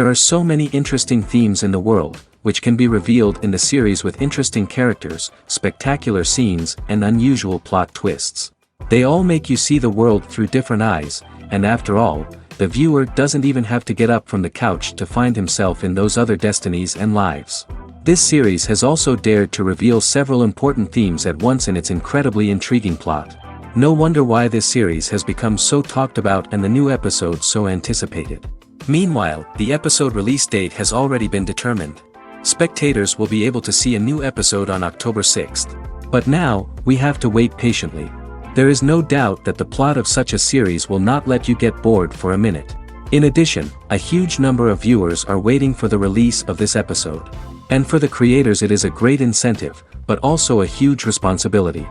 There are so many interesting themes in the world, which can be revealed in the series with interesting characters, spectacular scenes, and unusual plot twists. They all make you see the world through different eyes, and after all, the viewer doesn't even have to get up from the couch to find himself in those other destinies and lives. This series has also dared to reveal several important themes at once in its incredibly intriguing plot. No wonder why this series has become so talked about and the new episodes so anticipated. Meanwhile, the episode release date has already been determined. Spectators will be able to see a new episode on October 6th. But now, we have to wait patiently. There is no doubt that the plot of such a series will not let you get bored for a minute. In addition, a huge number of viewers are waiting for the release of this episode. And for the creators it is a great incentive, but also a huge responsibility.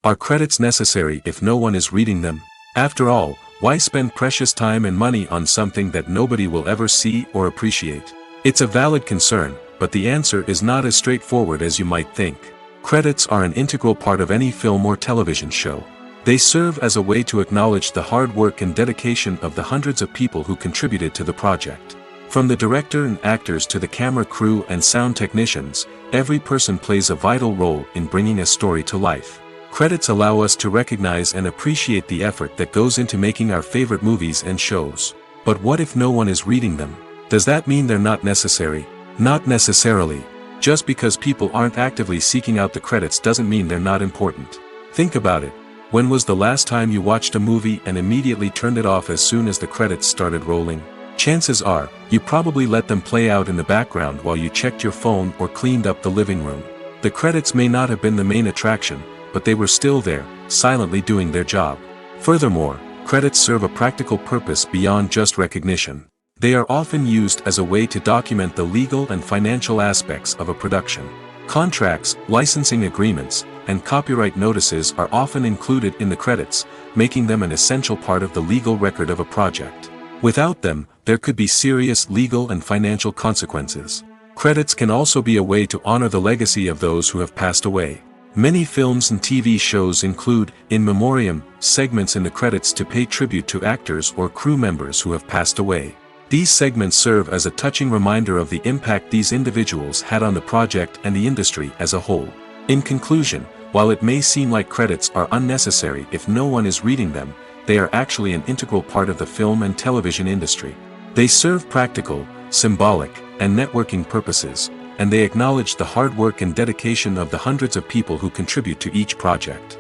Are credits necessary if no one is reading them? After all, why spend precious time and money on something that nobody will ever see or appreciate? It's a valid concern, but the answer is not as straightforward as you might think. Credits are an integral part of any film or television show. They serve as a way to acknowledge the hard work and dedication of the hundreds of people who contributed to the project. From the director and actors to the camera crew and sound technicians, every person plays a vital role in bringing a story to life. Credits allow us to recognize and appreciate the effort that goes into making our favorite movies and shows. But what if no one is reading them? Does that mean they're not necessary? Not necessarily. Just because people aren't actively seeking out the credits doesn't mean they're not important. Think about it. When was the last time you watched a movie and immediately turned it off as soon as the credits started rolling? Chances are, you probably let them play out in the background while you checked your phone or cleaned up the living room. The credits may not have been the main attraction, but they were still there, silently doing their job. Furthermore, credits serve a practical purpose beyond just recognition. They are often used as a way to document the legal and financial aspects of a production. Contracts, licensing agreements, and copyright notices are often included in the credits, making them an essential part of the legal record of a project. Without them, there could be serious legal and financial consequences. Credits can also be a way to honor the legacy of those who have passed away. Many films and TV shows include, in memoriam, segments in the credits to pay tribute to actors or crew members who have passed away. These segments serve as a touching reminder of the impact these individuals had on the project and the industry as a whole. In conclusion, while it may seem like credits are unnecessary if no one is reading them, they are actually an integral part of the film and television industry. They serve practical, symbolic, and networking purposes, and they acknowledge the hard work and dedication of the hundreds of people who contribute to each project.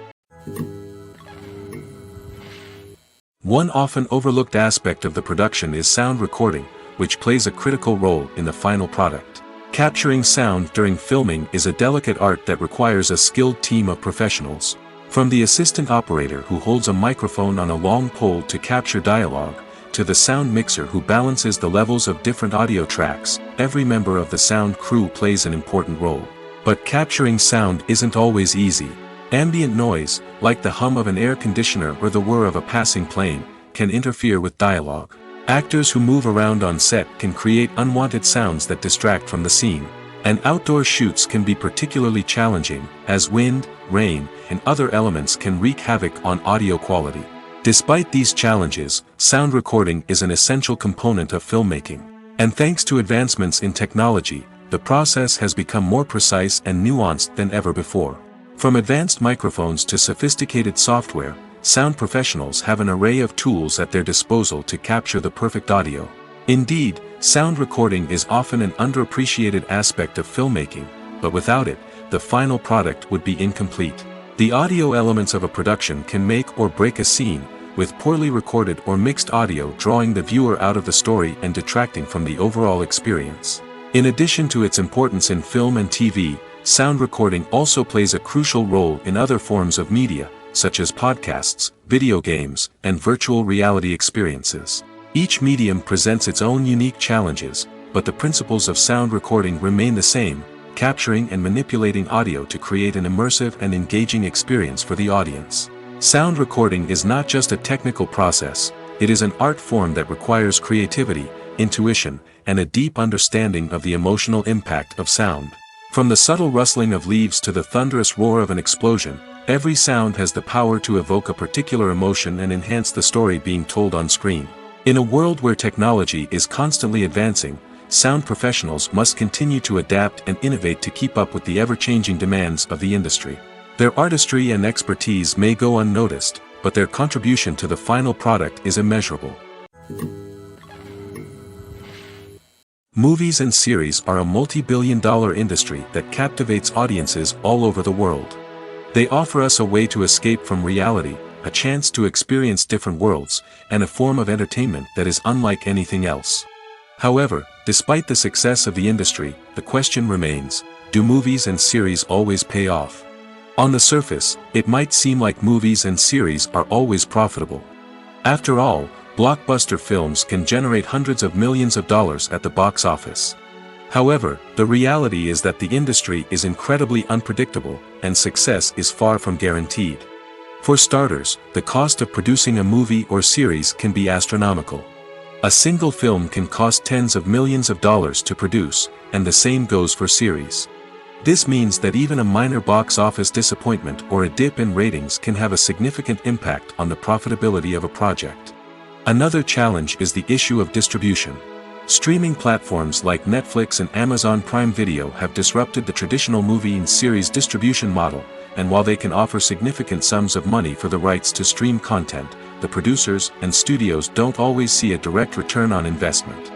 One often overlooked aspect of the production is sound recording, which plays a critical role in the final product. Capturing sound during filming is a delicate art that requires a skilled team of professionals. From the assistant operator who holds a microphone on a long pole to capture dialogue, to the sound mixer who balances the levels of different audio tracks, every member of the sound crew plays an important role. But capturing sound isn't always easy. Ambient noise, like the hum of an air conditioner or the whir of a passing plane, can interfere with dialogue. Actors who move around on set can create unwanted sounds that distract from the scene. And outdoor shoots can be particularly challenging, as wind, rain, and other elements can wreak havoc on audio quality. Despite these challenges, sound recording is an essential component of filmmaking. And thanks to advancements in technology, the process has become more precise and nuanced than ever before. From advanced microphones to sophisticated software, sound professionals have an array of tools at their disposal to capture the perfect audio. Indeed, sound recording is often an underappreciated aspect of filmmaking, but without it, the final product would be incomplete. The audio elements of a production can make or break a scene, with poorly recorded or mixed audio drawing the viewer out of the story and detracting from the overall experience. In addition to its importance in film and TV, sound recording also plays a crucial role in other forms of media, such as podcasts, video games, and virtual reality experiences. Each medium presents its own unique challenges, but the principles of sound recording remain the same, capturing and manipulating audio to create an immersive and engaging experience for the audience. Sound recording is not just a technical process, it is an art form that requires creativity, intuition, and a deep understanding of the emotional impact of sound. From the subtle rustling of leaves to the thunderous roar of an explosion, every sound has the power to evoke a particular emotion and enhance the story being told on screen. In a world where technology is constantly advancing, sound professionals must continue to adapt and innovate to keep up with the ever-changing demands of the industry. Their artistry and expertise may go unnoticed, but their contribution to the final product is immeasurable. Movies and series are a multi-billion-dollar industry that captivates audiences all over the world. They offer us a way to escape from reality, a chance to experience different worlds, and a form of entertainment that is unlike anything else. However, despite the success of the industry, the question remains, do movies and series always pay off? On the surface, it might seem like movies and series are always profitable. After all, blockbuster films can generate hundreds of millions of dollars at the box office. However, the reality is that the industry is incredibly unpredictable, and success is far from guaranteed. For starters, the cost of producing a movie or series can be astronomical. A single film can cost tens of millions of dollars to produce, and the same goes for series. This means that even a minor box office disappointment or a dip in ratings can have a significant impact on the profitability of a project. Another challenge is the issue of distribution. Streaming platforms like Netflix and Amazon Prime Video have disrupted the traditional movie and series distribution model, and while they can offer significant sums of money for the rights to stream content, the producers and studios don't always see a direct return on investment.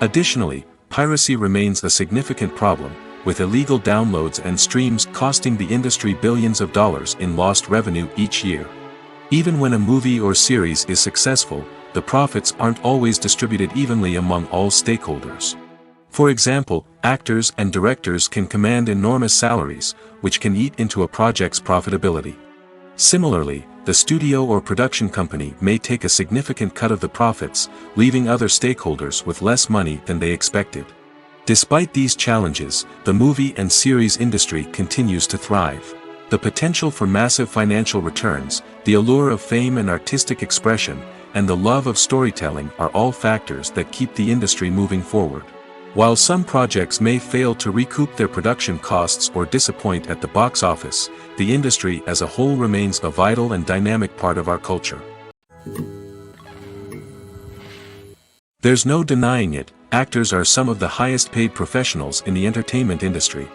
Additionally, piracy remains a significant problem, with illegal downloads and streams costing the industry billions of dollars in lost revenue each year. Even when a movie or series is successful, the profits aren't always distributed evenly among all stakeholders. For example, actors and directors can command enormous salaries, which can eat into a project's profitability. Similarly, the studio or production company may take a significant cut of the profits, leaving other stakeholders with less money than they expected. Despite these challenges, the movie and series industry continues to thrive. The potential for massive financial returns, the allure of fame and artistic expression, and the love of storytelling are all factors that keep the industry moving forward. While some projects may fail to recoup their production costs or disappoint at the box office, the industry as a whole remains a vital and dynamic part of our culture. There's no denying it, actors are some of the highest paid professionals in the entertainment industry.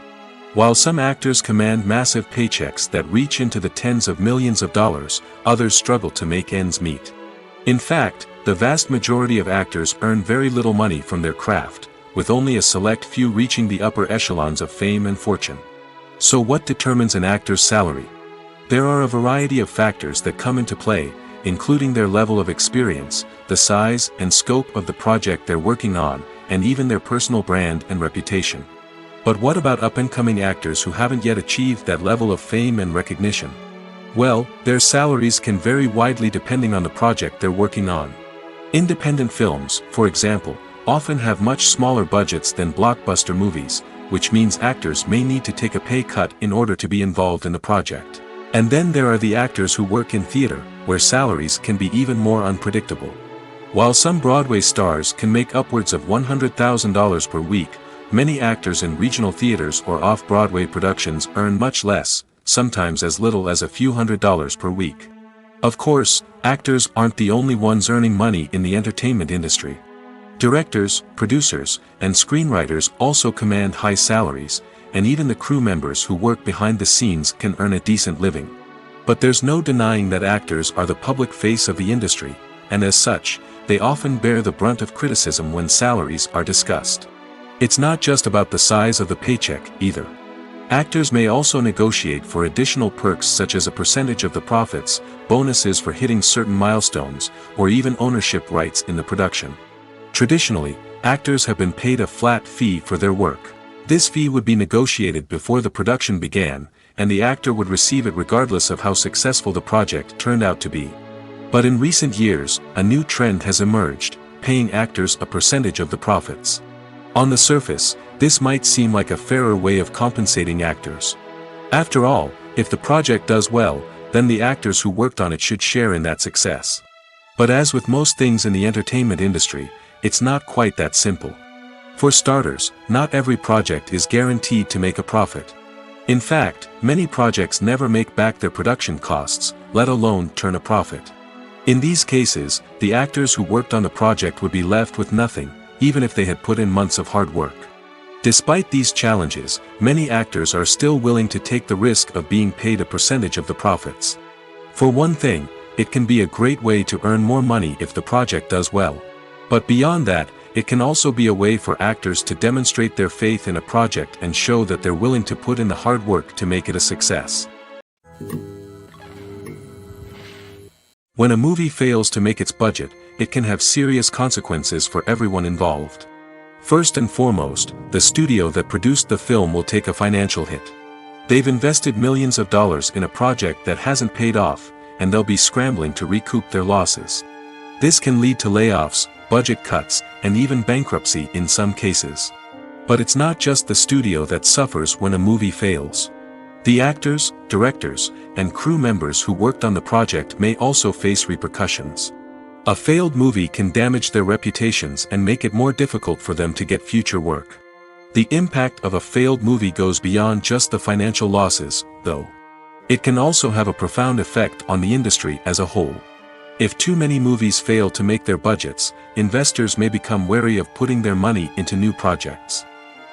While some actors command massive paychecks that reach into the tens of millions of dollars, others struggle to make ends meet. In fact, the vast majority of actors earn very little money from their craft, with only a select few reaching the upper echelons of fame and fortune. So what determines an actor's salary? There are a variety of factors that come into play, including their level of experience, the size and scope of the project they're working on, and even their personal brand and reputation. But what about up-and-coming actors who haven't yet achieved that level of fame and recognition? Well, their salaries can vary widely depending on the project they're working on. Independent films, for example, often have much smaller budgets than blockbuster movies, which means actors may need to take a pay cut in order to be involved in the project. And then there are the actors who work in theater, where salaries can be even more unpredictable. While some Broadway stars can make upwards of $100,000 per week, many actors in regional theaters or off-Broadway productions earn much less, sometimes as little as a few $100s per week. Of course, actors aren't the only ones earning money in the entertainment industry. Directors, producers, and screenwriters also command high salaries, and even the crew members who work behind the scenes can earn a decent living. But there's no denying that actors are the public face of the industry, and as such, they often bear the brunt of criticism when salaries are discussed. It's not just about the size of the paycheck, either. Actors may also negotiate for additional perks such as a percentage of the profits, bonuses for hitting certain milestones, or even ownership rights in the production. Traditionally, actors have been paid a flat fee for their work. This fee would be negotiated before the production began, and the actor would receive it regardless of how successful the project turned out to be. But in recent years, a new trend has emerged, paying actors a percentage of the profits. On the surface, this might seem like a fairer way of compensating actors. After all, if the project does well, then the actors who worked on it should share in that success. But as with most things in the entertainment industry, it's not quite that simple. For starters, not every project is guaranteed to make a profit. In fact, many projects never make back their production costs, let alone turn a profit. In these cases, the actors who worked on the project would be left with nothing, even if they had put in months of hard work. Despite these challenges, many actors are still willing to take the risk of being paid a percentage of the profits. For one thing, it can be a great way to earn more money if the project does well. But beyond that, it can also be a way for actors to demonstrate their faith in a project and show that they're willing to put in the hard work to make it a success. When a movie fails to make its budget, it can have serious consequences for everyone involved. First and foremost, the studio that produced the film will take a financial hit. They've invested millions of dollars in a project that hasn't paid off, and they'll be scrambling to recoup their losses. This can lead to layoffs, budget cuts, and even bankruptcy in some cases. But it's not just the studio that suffers when a movie fails. The actors, directors, and crew members who worked on the project may also face repercussions. A failed movie can damage their reputations and make it more difficult for them to get future work. The impact of a failed movie goes beyond just the financial losses, though. It can also have a profound effect on the industry as a whole. If too many movies fail to make their budgets, investors may become wary of putting their money into new projects.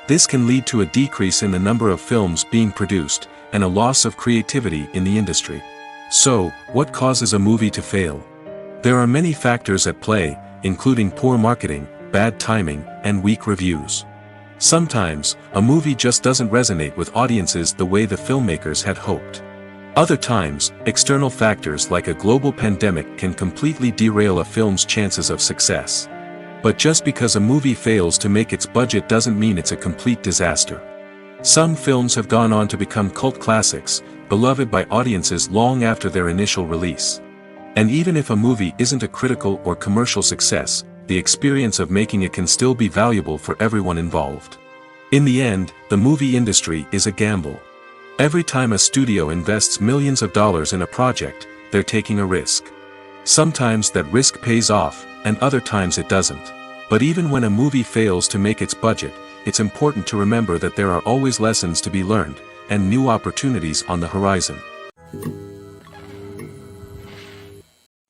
This can lead to a decrease in the number of films being produced, and a loss of creativity in the industry. So, what causes a movie to fail? There are many factors at play, including poor marketing, bad timing, and weak reviews. Sometimes, a movie just doesn't resonate with audiences the way the filmmakers had hoped. Other times, external factors like a global pandemic can completely derail a film's chances of success. But just because a movie fails to make its budget doesn't mean it's a complete disaster. Some films have gone on to become cult classics, beloved by audiences long after their initial release. And even if a movie isn't a critical or commercial success, the experience of making it can still be valuable for everyone involved. In the end, the movie industry is a gamble. Every time a studio invests millions of dollars in a project, they're taking a risk. Sometimes that risk pays off, and other times it doesn't. But even when a movie fails to make its budget, it's important to remember that there are always lessons to be learned, and new opportunities on the horizon.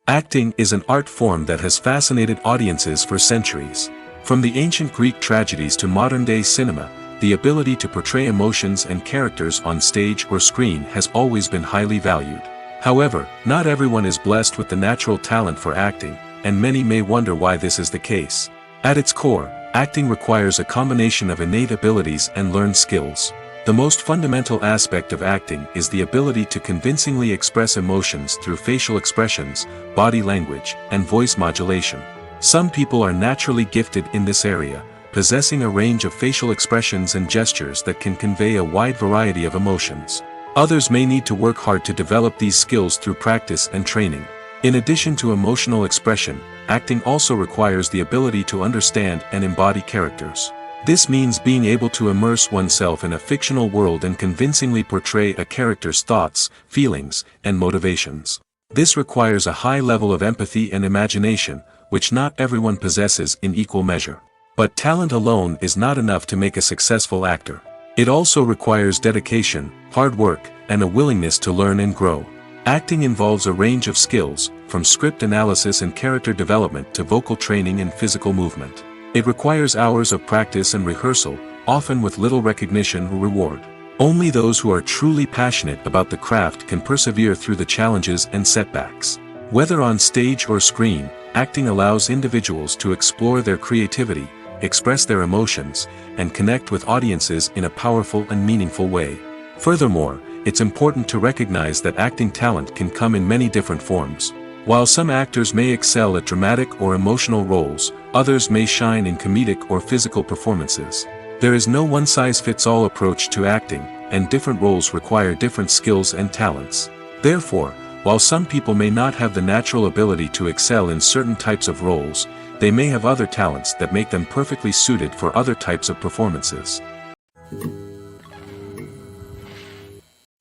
Acting is an art form that has fascinated audiences for centuries. From the ancient Greek tragedies to modern-day cinema, the ability to portray emotions and characters on stage or screen has always been highly valued. However, not everyone is blessed with the natural talent for acting, and many may wonder why this is the case. At its core, acting requires a combination of innate abilities and learned skills. The most fundamental aspect of acting is the ability to convincingly express emotions through facial expressions, body language, and voice modulation. Some people are naturally gifted in this area, possessing a range of facial expressions and gestures that can convey a wide variety of emotions. Others may need to work hard to develop these skills through practice and training. In addition to emotional expression, acting also requires the ability to understand and embody characters. This means being able to immerse oneself in a fictional world and convincingly portray a character's thoughts, feelings, and motivations. This requires a high level of empathy and imagination, which not everyone possesses in equal measure. But talent alone is not enough to make a successful actor. It also requires dedication, hard work, and a willingness to learn and grow. Acting involves a range of skills, from script analysis and character development to vocal training and physical movement. It requires hours of practice and rehearsal, often with little recognition or reward. Only those who are truly passionate about the craft can persevere through the challenges and setbacks. Whether on stage or screen, acting allows individuals to explore their creativity, express their emotions, and connect with audiences in a powerful and meaningful way. Furthermore, it's important to recognize that acting talent can come in many different forms. While some actors may excel at dramatic or emotional roles, others may shine in comedic or physical performances. There is no one-size-fits-all approach to acting, and different roles require different skills and talents. Therefore, while some people may not have the natural ability to excel in certain types of roles, they may have other talents that make them perfectly suited for other types of performances.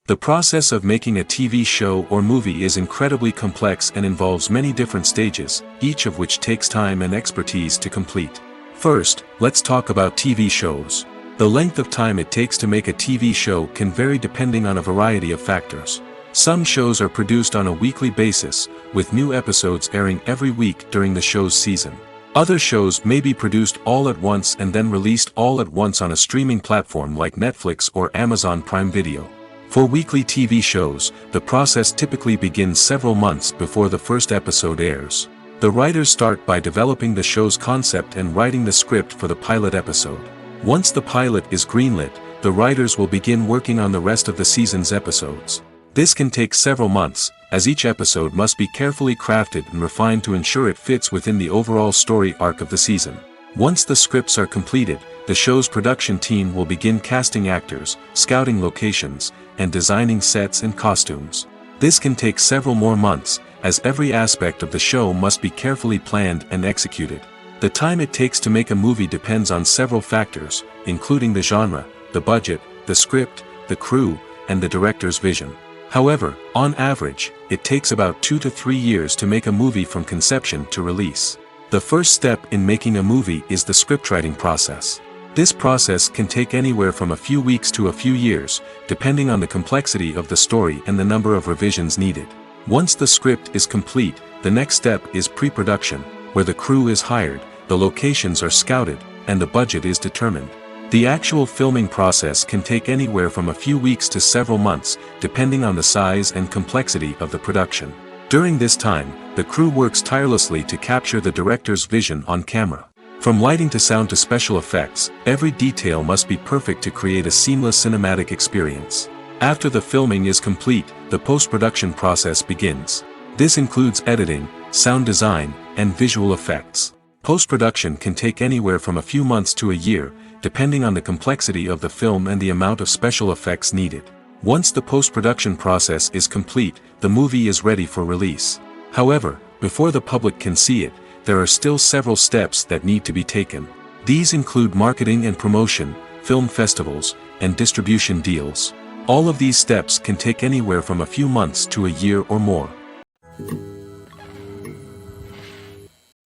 The process of making a TV show or movie is incredibly complex and involves many different stages, each of which takes time and expertise to complete. First, let's talk about TV shows. The length of time it takes to make a TV show can vary depending on a variety of factors. Some shows are produced on a weekly basis, with new episodes airing every week during the show's season. Other shows may be produced all at once and then released all at once on a streaming platform like Netflix or Amazon Prime Video. For weekly TV shows, the process typically begins several months before the first episode airs. The writers start by developing the show's concept and writing the script for the pilot episode. Once the pilot is greenlit, the writers will begin working on the rest of the season's episodes. This can take several months, as each episode must be carefully crafted and refined to ensure it fits within the overall story arc of the season. Once the scripts are completed, the show's production team will begin casting actors, scouting locations, and designing sets and costumes. This can take several more months, as every aspect of the show must be carefully planned and executed. The time it takes to make a movie depends on several factors, including the genre, the budget, the script, the crew, and the director's vision. However, on average, it takes about 2 to 3 years to make a movie from conception to release. The first step in making a movie is the scriptwriting process. This process can take anywhere from a few weeks to a few years, depending on the complexity of the story and the number of revisions needed. Once the script is complete, the next step is pre-production, where the crew is hired, the locations are scouted, and the budget is determined. The actual filming process can take anywhere from a few weeks to several months, depending on the size and complexity of the production. During this time, the crew works tirelessly to capture the director's vision on camera. From lighting to sound to special effects, every detail must be perfect to create a seamless cinematic experience. After the filming is complete, the post-production process begins. This includes editing, sound design, and visual effects. Post-production can take anywhere from a few months to a year, depending on the complexity of the film and the amount of special effects needed. Once the post-production process is complete, the movie is ready for release. However, before the public can see it, there are still several steps that need to be taken. These include marketing and promotion, film festivals, and distribution deals. All of these steps can take anywhere from a few months to a year or more.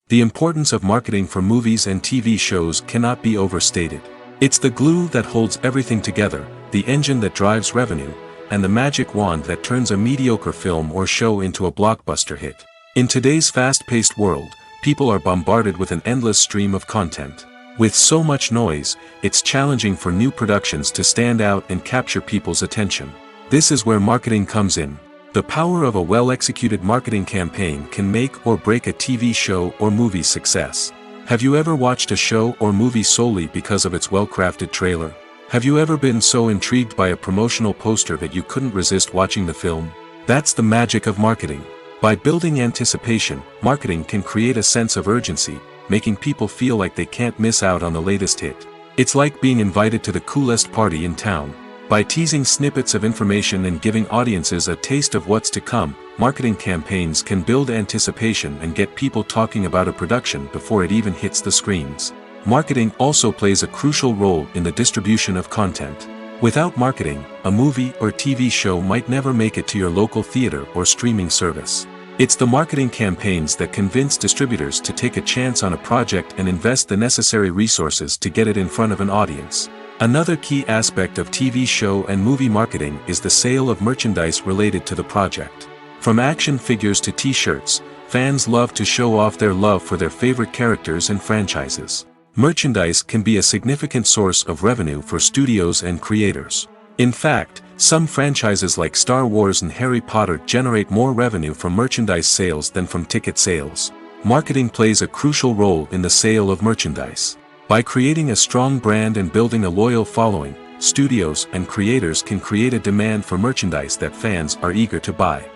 The importance of marketing for movies and TV shows cannot be overstated. It's the glue that holds everything together, the engine that drives revenue, and the magic wand that turns a mediocre film or show into a blockbuster hit. In today's fast-paced world, people are bombarded with an endless stream of content. With so much noise, it's challenging for new productions to stand out and capture people's attention. This is where marketing comes in. The power of a well-executed marketing campaign can make or break a TV show or movie's success. Have you ever watched a show or movie solely because of its well-crafted trailer? Have you ever been so intrigued by a promotional poster that you couldn't resist watching the film? That's the magic of marketing. By building anticipation, marketing can create a sense of urgency, making people feel like they can't miss out on the latest hit. It's like being invited to the coolest party in town. By teasing snippets of information and giving audiences a taste of what's to come, marketing campaigns can build anticipation and get people talking about a production before it even hits the screens. Marketing also plays a crucial role in the distribution of content. Without marketing, a movie or TV show might never make it to your local theater or streaming service. It's the marketing campaigns that convince distributors to take a chance on a project and invest the necessary resources to get it in front of an audience. Another key aspect of TV show and movie marketing is the sale of merchandise related to the project. From action figures to t-shirts, fans love to show off their love for their favorite characters and franchises. Merchandise can be a significant source of revenue for studios and creators. In fact, some franchises like Star Wars and Harry Potter generate more revenue from merchandise sales than from ticket sales. Marketing plays a crucial role in the sale of merchandise. By creating a strong brand and building a loyal following, studios and creators can create a demand for merchandise that fans are eager to buy.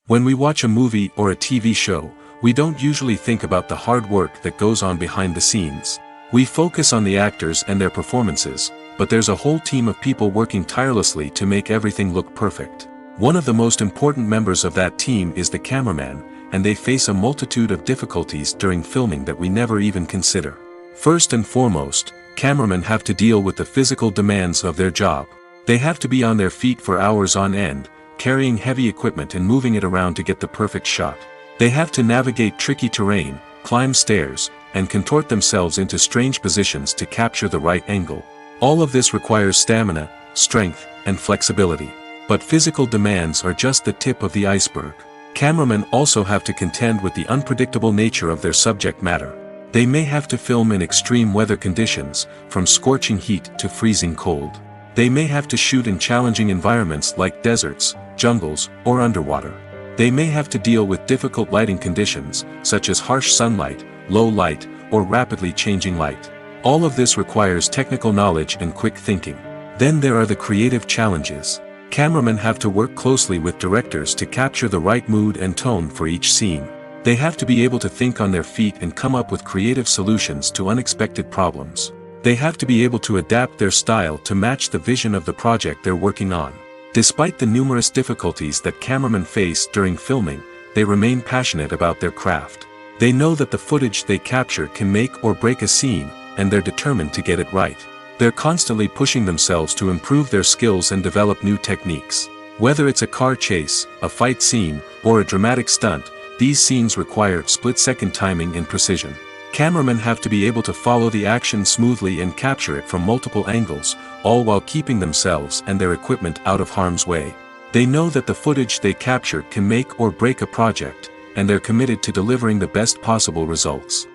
When we watch a movie or a TV show, we don't usually think about the hard work that goes on behind the scenes. We focus on the actors and their performances, but there's a whole team of people working tirelessly to make everything look perfect. One of the most important members of that team is the cameraman, and they face a multitude of difficulties during filming that we never even consider. First and foremost, cameramen have to deal with the physical demands of their job. They have to be on their feet for hours on end, carrying heavy equipment and moving it around to get the perfect shot. They have to navigate tricky terrain, climb stairs, and contort themselves into strange positions to capture the right angle. All of this requires stamina, strength, and flexibility. But physical demands are just the tip of the iceberg. Cameramen also have to contend with the unpredictable nature of their subject matter. They may have to film in extreme weather conditions, from scorching heat to freezing cold. They may have to shoot in challenging environments like deserts, jungles, or underwater. They may have to deal with difficult lighting conditions, such as harsh sunlight, low light, or rapidly changing light. All of this requires technical knowledge and quick thinking. Then there are the creative challenges. Cameramen have to work closely with directors to capture the right mood and tone for each scene. They have to be able to think on their feet and come up with creative solutions to unexpected problems. They have to be able to adapt their style to match the vision of the project they're working on. Despite the numerous difficulties that cameramen face during filming, they remain passionate about their craft. They know that the footage they capture can make or break a scene, and they're determined to get it right. They're constantly pushing themselves to improve their skills and develop new techniques. Whether it's a car chase, a fight scene, or a dramatic stunt, these scenes require split-second timing and precision. Cameramen have to be able to follow the action smoothly and capture it from multiple angles, all while keeping themselves and their equipment out of harm's way. They know that the footage they capture can make or break a project, and they're committed to delivering the best possible results.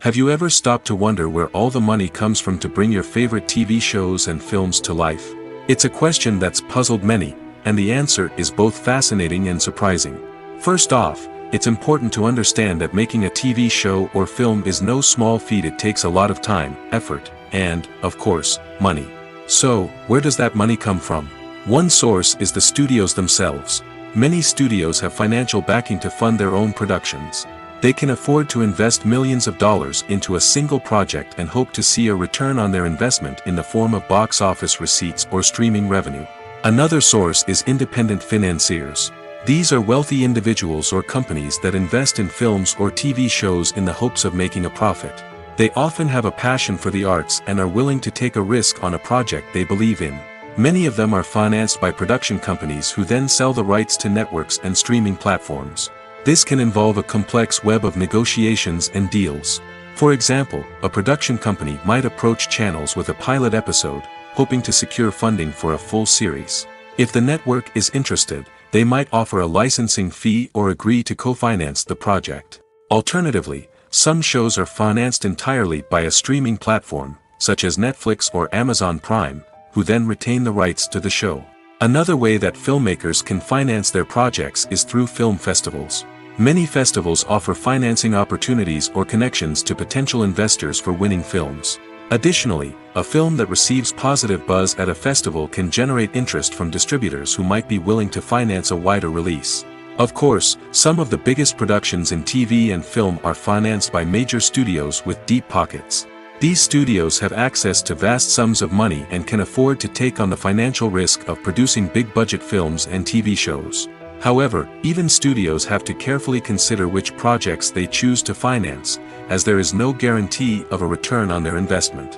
Have you ever stopped to wonder where all the money comes from to bring your favorite TV shows and films to life? It's a question that's puzzled many, and the answer is both fascinating and surprising. First off, it's important to understand that making a TV show or film is no small feat. It takes a lot of time, effort, and, of course, money. So, where does that money come from? One source is the studios themselves. Many studios have financial backing to fund their own productions. They can afford to invest millions of dollars into a single project and hope to see a return on their investment in the form of box office receipts or streaming revenue. Another source is independent financiers. These are wealthy individuals or companies that invest in films or TV shows in the hopes of making a profit. They often have a passion for the arts and are willing to take a risk on a project they believe in. Many of them are financed by production companies who then sell the rights to networks and streaming platforms. This can involve a complex web of negotiations and deals. For example, a production company might approach channels with a pilot episode, hoping to secure funding for a full series. If the network is interested, they might offer a licensing fee or agree to co-finance the project. Alternatively, some shows are financed entirely by a streaming platform, such as Netflix or Amazon Prime, who then retain the rights to the show. Another way that filmmakers can finance their projects is through film festivals. Many festivals offer financing opportunities or connections to potential investors for winning films. Additionally, a film that receives positive buzz at a festival can generate interest from distributors who might be willing to finance a wider release. Of course, some of the biggest productions in TV and film are financed by major studios with deep pockets. These studios have access to vast sums of money and can afford to take on the financial risk of producing big-budget films and TV shows. However, even studios have to carefully consider which projects they choose to finance, as there is no guarantee of a return on their investment.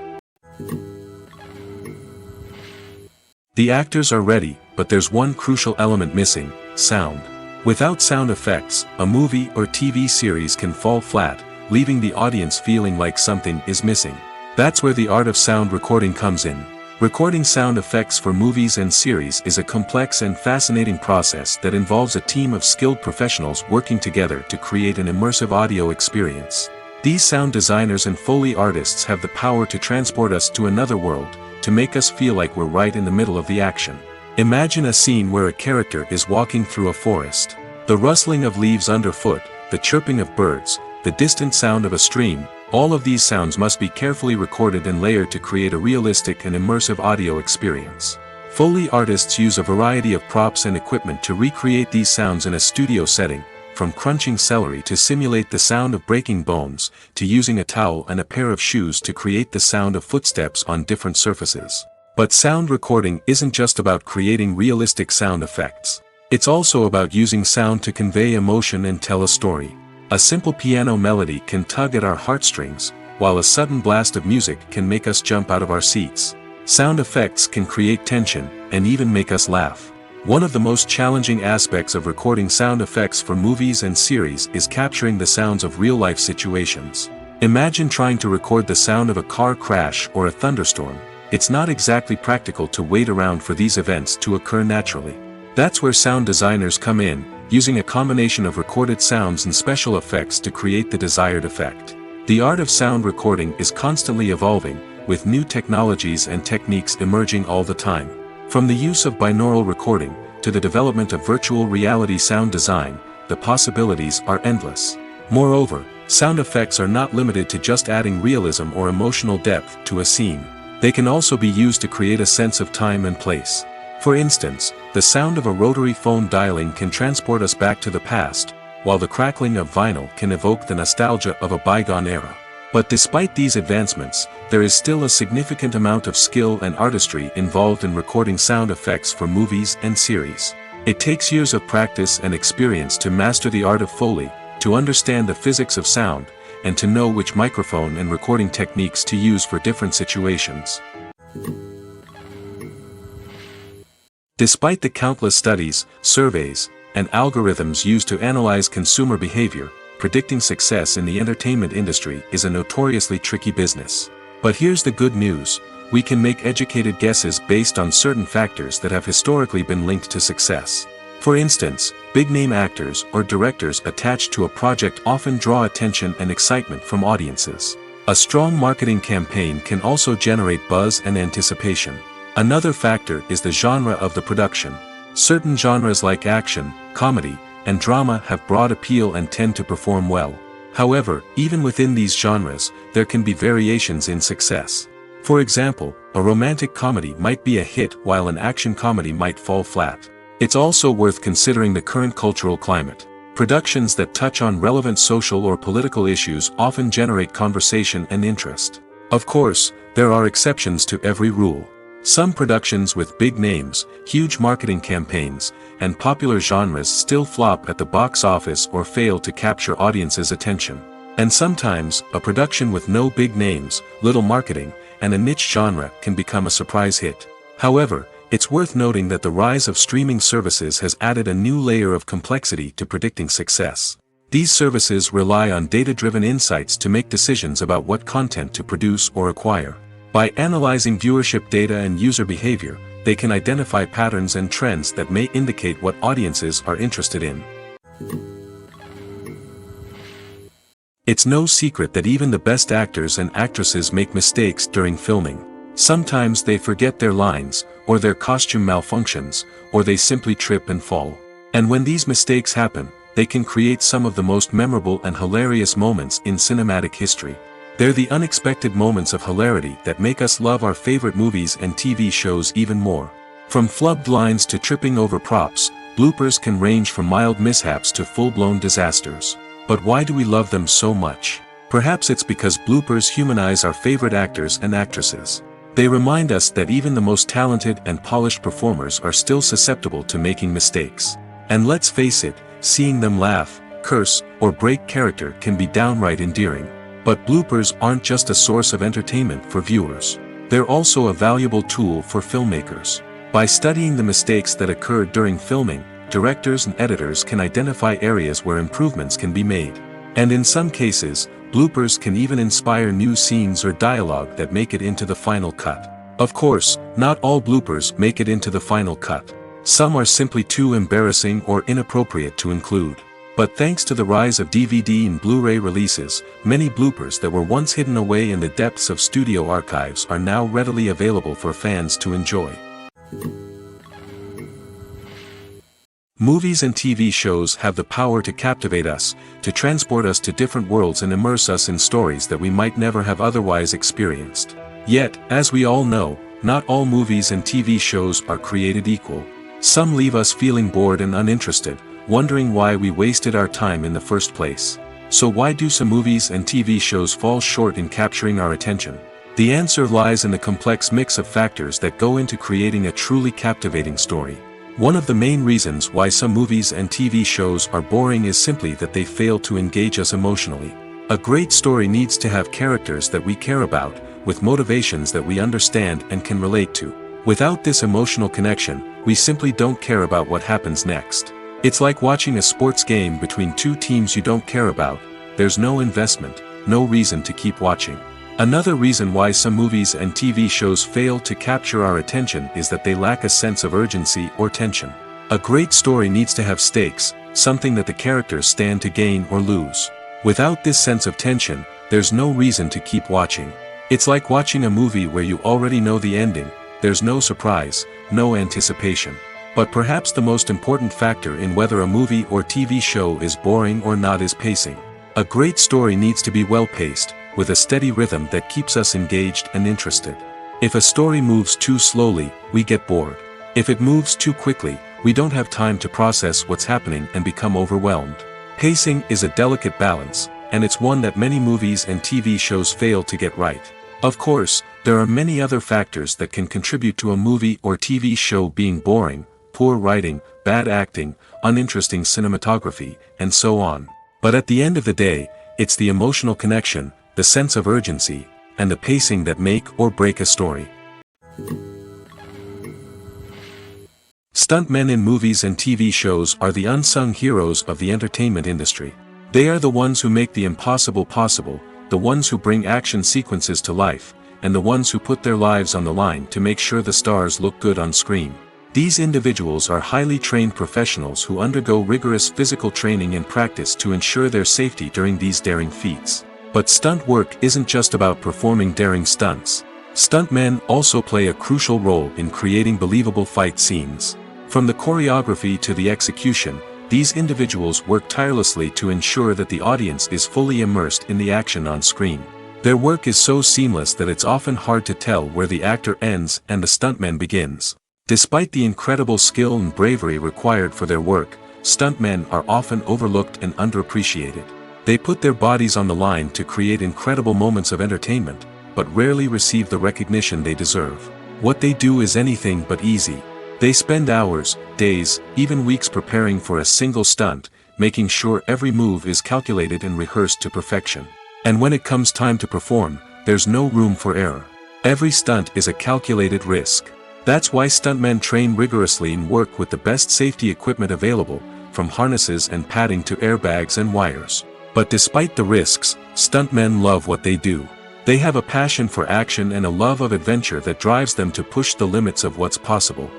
The actors are ready, but there's one crucial element missing: sound. Without sound effects, a movie or TV series can fall flat, leaving the audience feeling like something is missing. That's where the art of sound recording comes in. Recording sound effects for movies and series is a complex and fascinating process that involves a team of skilled professionals working together to create an immersive audio experience. These sound designers and Foley artists have the power to transport us to another world, to make us feel like we're right in the middle of the action. Imagine a scene where a character is walking through a forest. The rustling of leaves underfoot, the chirping of birds, the distant sound of a stream, all of these sounds must be carefully recorded and layered to create a realistic and immersive audio experience. Foley artists use a variety of props and equipment to recreate these sounds in a studio setting, from crunching celery to simulate the sound of breaking bones, to using a towel and a pair of shoes to create the sound of footsteps on different surfaces. But sound recording isn't just about creating realistic sound effects. It's also about using sound to convey emotion and tell a story. A simple piano melody can tug at our heartstrings, while a sudden blast of music can make us jump out of our seats. Sound effects can create tension, and even make us laugh. One of the most challenging aspects of recording sound effects for movies and series is capturing the sounds of real-life situations. Imagine trying to record the sound of a car crash or a thunderstorm. it's not exactly practical to wait around for these events to occur naturally. That's where sound designers come in, using a combination of recorded sounds and special effects to create the desired effect. The art of sound recording is constantly evolving, with new technologies and techniques emerging all the time. From the use of binaural recording, to the development of virtual reality sound design, the possibilities are endless. Moreover, sound effects are not limited to just adding realism or emotional depth to a scene. They can also be used to create a sense of time and place. For instance, the sound of a rotary phone dialing can transport us back to the past, while the crackling of vinyl can evoke the nostalgia of a bygone era. But despite these advancements, there is still a significant amount of skill and artistry involved in recording sound effects for movies and series. It takes years of practice and experience to master the art of Foley, to understand the physics of sound, and to know which microphone and recording techniques to use for different situations. Despite the countless studies, surveys, and algorithms used to analyze consumer behavior, predicting success in the entertainment industry is a notoriously tricky business. But here's the good news: we can make educated guesses based on certain factors that have historically been linked to success. For instance, big-name actors or directors attached to a project often draw attention and excitement from audiences. A strong marketing campaign can also generate buzz and anticipation. Another factor is the genre of the production. Certain genres like action, comedy, and drama have broad appeal and tend to perform well. However, even within these genres, there can be variations in success. For example, a romantic comedy might be a hit while an action comedy might fall flat. It's also worth considering the current cultural climate. Productions that touch on relevant social or political issues often generate conversation and interest. Of course, there are exceptions to every rule. Some productions with big names, huge marketing campaigns, and popular genres still flop at the box office or fail to capture audiences' attention. And sometimes, a production with no big names, little marketing, and a niche genre can become a surprise hit. However, it's worth noting that the rise of streaming services has added a new layer of complexity to predicting success. These services rely on data-driven insights to make decisions about what content to produce or acquire. By analyzing viewership data and user behavior, they can identify patterns and trends that may indicate what audiences are interested in. It's no secret that even the best actors and actresses make mistakes during filming. Sometimes they forget their lines, or their costume malfunctions, or they simply trip and fall. And when these mistakes happen, they can create some of the most memorable and hilarious moments in cinematic history. They're the unexpected moments of hilarity that make us love our favorite movies and TV shows even more. From flubbed lines to tripping over props, bloopers can range from mild mishaps to full-blown disasters. But why do we love them so much? Perhaps it's because bloopers humanize our favorite actors and actresses. They remind us that even the most talented and polished performers are still susceptible to making mistakes. And let's face it, seeing them laugh, curse, or break character can be downright endearing. But bloopers aren't just a source of entertainment for viewers. They're also a valuable tool for filmmakers. By studying the mistakes that occurred during filming, directors and editors can identify areas where improvements can be made. And in some cases, bloopers can even inspire new scenes or dialogue that make it into the final cut. Of course, not all bloopers make it into the final cut. Some are simply too embarrassing or inappropriate to include. But thanks to the rise of DVD and Blu-ray releases, many bloopers that were once hidden away in the depths of studio archives are now readily available for fans to enjoy. Movies and TV shows have the power to captivate us, to transport us to different worlds and immerse us in stories that we might never have otherwise experienced. Yet, as we all know, not all movies and TV shows are created equal. Some leave us feeling bored and uninterested, wondering why we wasted our time in the first place. So why do some movies and TV shows fall short in capturing our attention? The answer lies in the complex mix of factors that go into creating a truly captivating story. One of the main reasons why some movies and TV shows are boring is simply that they fail to engage us emotionally. A great story needs to have characters that we care about, with motivations that we understand and can relate to. Without this emotional connection, we simply don't care about what happens next. It's like watching a sports game between two teams you don't care about. There's no investment, no reason to keep watching. Another reason why some movies and TV shows fail to capture our attention is that they lack a sense of urgency or tension. A great story needs to have stakes, something that the characters stand to gain or lose. Without this sense of tension, there's no reason to keep watching. It's like watching a movie where you already know the ending, there's no surprise, no anticipation. But perhaps the most important factor in whether a movie or TV show is boring or not is pacing. A great story needs to be well-paced, with a steady rhythm that keeps us engaged and interested. If a story moves too slowly, we get bored. If it moves too quickly, we don't have time to process what's happening and become overwhelmed. Pacing is a delicate balance, and it's one that many movies and TV shows fail to get right. Of course, there are many other factors that can contribute to a movie or TV show being boring: poor writing, bad acting, uninteresting cinematography, and so on. But at the end of the day, it's the emotional connection, the sense of urgency, and the pacing that make or break a story. Stuntmen in movies and TV shows are the unsung heroes of the entertainment industry. They are the ones who make the impossible possible, the ones who bring action sequences to life, and the ones who put their lives on the line to make sure the stars look good on screen. These individuals are highly trained professionals who undergo rigorous physical training and practice to ensure their safety during these daring feats. But stunt work isn't just about performing daring stunts. Stuntmen also play a crucial role in creating believable fight scenes. From the choreography to the execution, these individuals work tirelessly to ensure that the audience is fully immersed in the action on screen. Their work is so seamless that it's often hard to tell where the actor ends and the stuntman begins. Despite the incredible skill and bravery required for their work, stuntmen are often overlooked and underappreciated. They put their bodies on the line to create incredible moments of entertainment, but rarely receive the recognition they deserve. What they do is anything but easy. They spend hours, days, even weeks preparing for a single stunt, making sure every move is calculated and rehearsed to perfection. And when it comes time to perform, there's no room for error. Every stunt is a calculated risk. That's why stuntmen train rigorously and work with the best safety equipment available, from harnesses and padding to airbags and wires. But despite the risks, stuntmen love what they do. They have a passion for action and a love of adventure that drives them to push the limits of what's possible.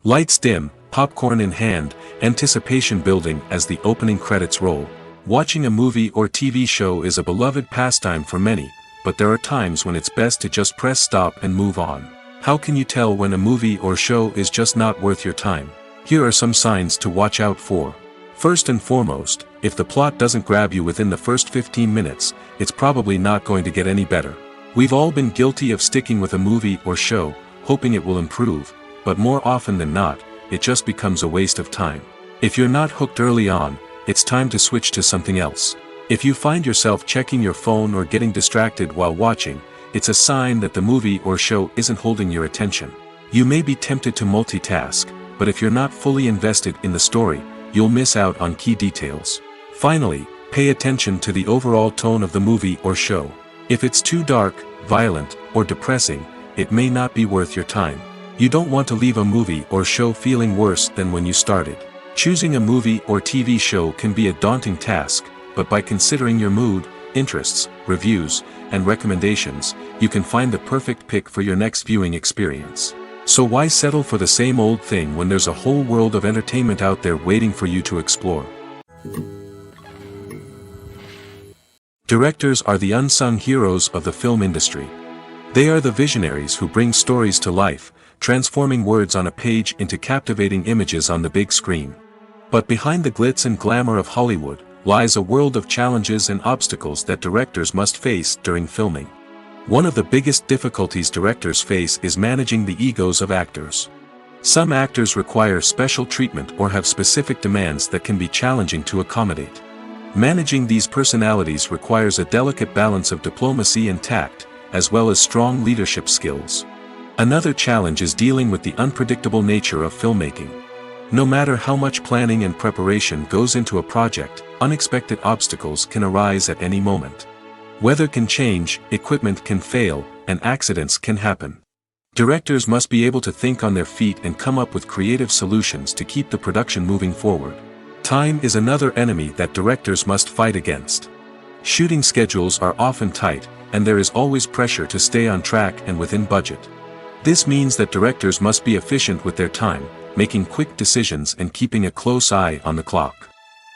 Lights dim, popcorn in hand, anticipation building as the opening credits roll. Watching a movie or TV show is a beloved pastime for many, but there are times when it's best to just press stop and move on. How can you tell when a movie or show is just not worth your time? Here are some signs to watch out for. First and foremost, if the plot doesn't grab you within the first 15 minutes, it's probably not going to get any better. We've all been guilty of sticking with a movie or show, hoping it will improve, but more often than not, it just becomes a waste of time. If you're not hooked early on, it's time to switch to something else. If you find yourself checking your phone or getting distracted while watching, it's a sign that the movie or show isn't holding your attention. You may be tempted to multitask, but if you're not fully invested in the story, you'll miss out on key details. Finally, pay attention to the overall tone of the movie or show. If it's too dark, violent, or depressing, it may not be worth your time. You don't want to leave a movie or show feeling worse than when you started. Choosing a movie or TV show can be a daunting task, but by considering your mood, interests, reviews, and recommendations, you can find the perfect pick for your next viewing experience. So why settle for the same old thing when there's a whole world of entertainment out there waiting for you to explore? Directors are the unsung heroes of the film industry. They are the visionaries who bring stories to life, transforming words on a page into captivating images on the big screen. But behind the glitz and glamour of Hollywood, lies a world of challenges and obstacles that directors must face during filming. One of the biggest difficulties directors face is managing the egos of actors. Some actors require special treatment or have specific demands that can be challenging to accommodate. Managing these personalities requires a delicate balance of diplomacy and tact, as well as strong leadership skills. Another challenge is dealing with the unpredictable nature of filmmaking. No matter how much planning and preparation goes into a project, unexpected obstacles can arise at any moment. Weather can change, equipment can fail, and accidents can happen. Directors must be able to think on their feet and come up with creative solutions to keep the production moving forward. Time is another enemy that directors must fight against. Shooting schedules are often tight, and there is always pressure to stay on track and within budget. This means that directors must be efficient with their time, making quick decisions and keeping a close eye on the clock.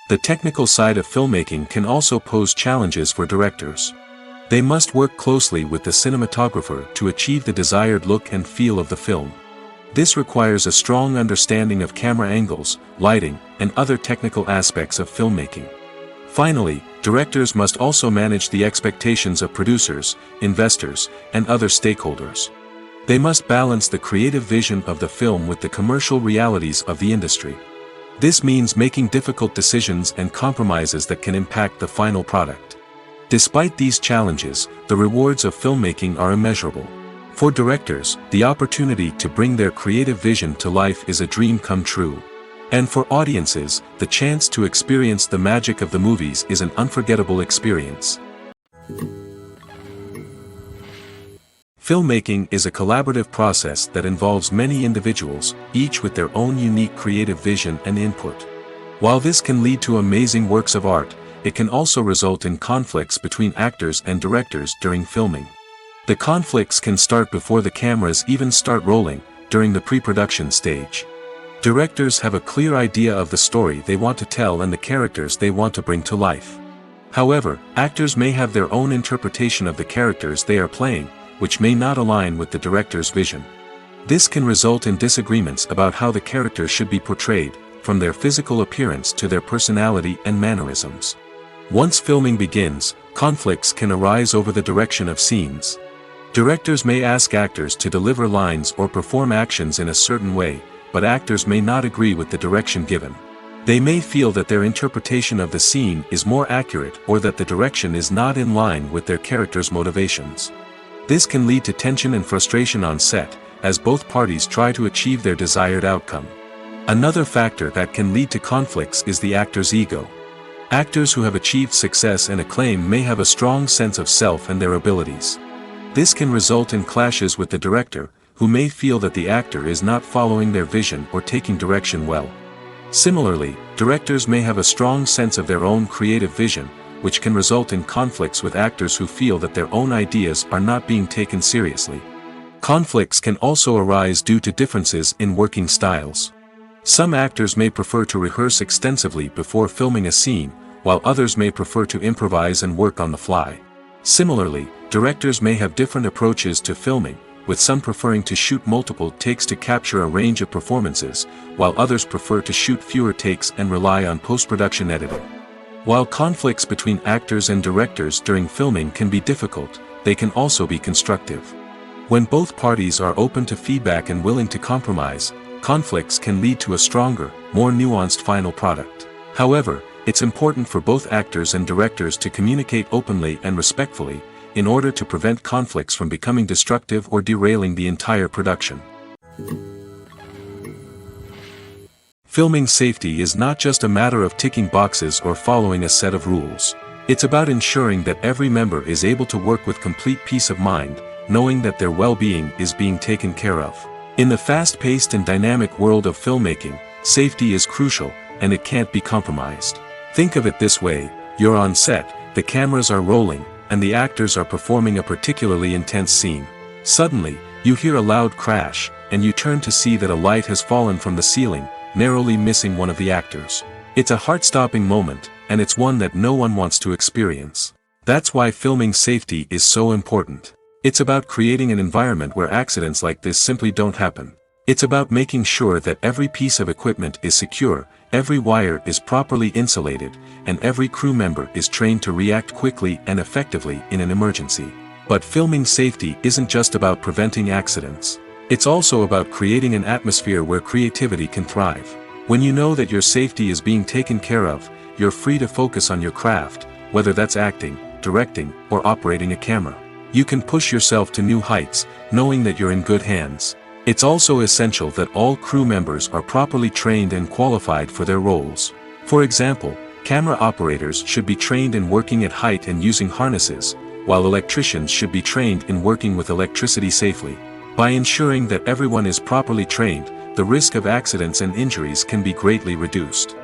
The technical side of filmmaking can also pose challenges for directors. They must work closely with the cinematographer to achieve the desired look and feel of the film. This requires a strong understanding of camera angles, lighting, and other technical aspects of filmmaking. Finally, directors must also manage the expectations of producers, investors, and other stakeholders. They must balance the creative vision of the film with the commercial realities of the industry. This means making difficult decisions and compromises that can impact the final product. Despite these challenges, the rewards of filmmaking are immeasurable. For directors, the opportunity to bring their creative vision to life is a dream come true. And for audiences, the chance to experience the magic of the movies is an unforgettable experience. Filmmaking is a collaborative process that involves many individuals, each with their own unique creative vision and input. While this can lead to amazing works of art, it can also result in conflicts between actors and directors during filming. The conflicts can start before the cameras even start rolling, during the pre-production stage. Directors have a clear idea of the story they want to tell and the characters they want to bring to life. However, actors may have their own interpretation of the characters they are playing, which may not align with the director's vision. This can result in disagreements about how the characters should be portrayed, from their physical appearance to their personality and mannerisms. Once filming begins, conflicts can arise over the direction of scenes. Directors may ask actors to deliver lines or perform actions in a certain way, but actors may not agree with the direction given. They may feel that their interpretation of the scene is more accurate or that the direction is not in line with their character's motivations. This can lead to tension and frustration on set, as both parties try to achieve their desired outcome. Another factor that can lead to conflicts is the actor's ego. Actors who have achieved success and acclaim may have a strong sense of self and their abilities. This can result in clashes with the director, who may feel that the actor is not following their vision or taking direction well. Similarly, directors may have a strong sense of their own creative vision, which can result in conflicts with actors who feel that their own ideas are not being taken seriously. Conflicts can also arise due to differences in working styles. Some actors may prefer to rehearse extensively before filming a scene, while others may prefer to improvise and work on the fly. Similarly, directors may have different approaches to filming, with some preferring to shoot multiple takes to capture a range of performances, while others prefer to shoot fewer takes and rely on post-production editing. While conflicts between actors and directors during filming can be difficult, they can also be constructive. When both parties are open to feedback and willing to compromise, conflicts can lead to a stronger, more nuanced final product. However, it's important for both actors and directors to communicate openly and respectfully, in order to prevent conflicts from becoming destructive or derailing the entire production. Filming safety is not just a matter of ticking boxes or following a set of rules. It's about ensuring that every member is able to work with complete peace of mind, knowing that their well-being is being taken care of. In the fast-paced and dynamic world of filmmaking, safety is crucial, and it can't be compromised. Think of it this way: you're on set, the cameras are rolling, and the actors are performing a particularly intense scene. Suddenly, you hear a loud crash, and you turn to see that a light has fallen from the ceiling, narrowly missing one of the actors. It's a heart-stopping moment, and it's one that no one wants to experience. That's why filming safety is so important. It's about creating an environment where accidents like this simply don't happen. It's about making sure that every piece of equipment is secure, every wire is properly insulated, and every crew member is trained to react quickly and effectively in an emergency. But filming safety isn't just about preventing accidents. It's also about creating an atmosphere where creativity can thrive. When you know that your safety is being taken care of, you're free to focus on your craft, whether that's acting, directing, or operating a camera. You can push yourself to new heights, knowing that you're in good hands. It's also essential that all crew members are properly trained and qualified for their roles. For example, camera operators should be trained in working at height and using harnesses, while electricians should be trained in working with electricity safely. By ensuring that everyone is properly trained, the risk of accidents and injuries can be greatly reduced.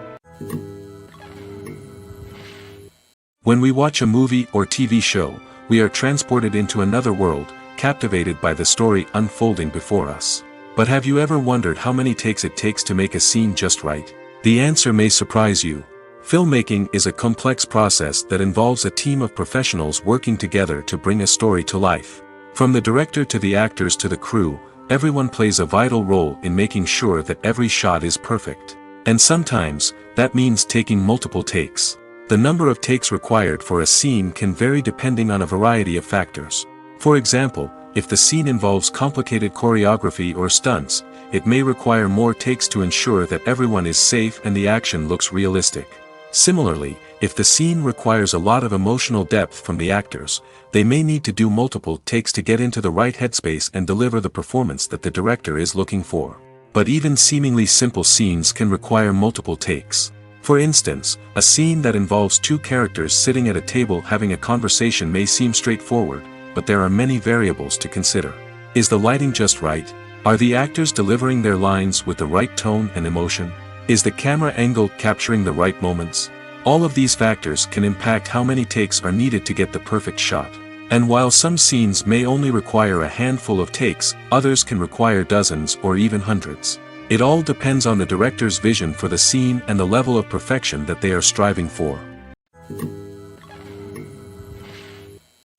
When we watch a movie or TV show, we are transported into another world, captivated by the story unfolding before us. But have you ever wondered how many takes it takes to make a scene just right? The answer may surprise you. Filmmaking is a complex process that involves a team of professionals working together to bring a story to life. From the director to the actors to the crew, everyone plays a vital role in making sure that every shot is perfect. And sometimes, that means taking multiple takes. The number of takes required for a scene can vary depending on a variety of factors. For example, if the scene involves complicated choreography or stunts, it may require more takes to ensure that everyone is safe and the action looks realistic. Similarly, if the scene requires a lot of emotional depth from the actors, they may need to do multiple takes to get into the right headspace and deliver the performance that the director is looking for. But even seemingly simple scenes can require multiple takes. For instance, a scene that involves two characters sitting at a table having a conversation may seem straightforward, but there are many variables to consider. Is the lighting just right? Are the actors delivering their lines with the right tone and emotion? Is the camera angle capturing the right moments? All of these factors can impact how many takes are needed to get the perfect shot. And while some scenes may only require a handful of takes, others can require dozens or even hundreds. It all depends on the director's vision for the scene and the level of perfection that they are striving for.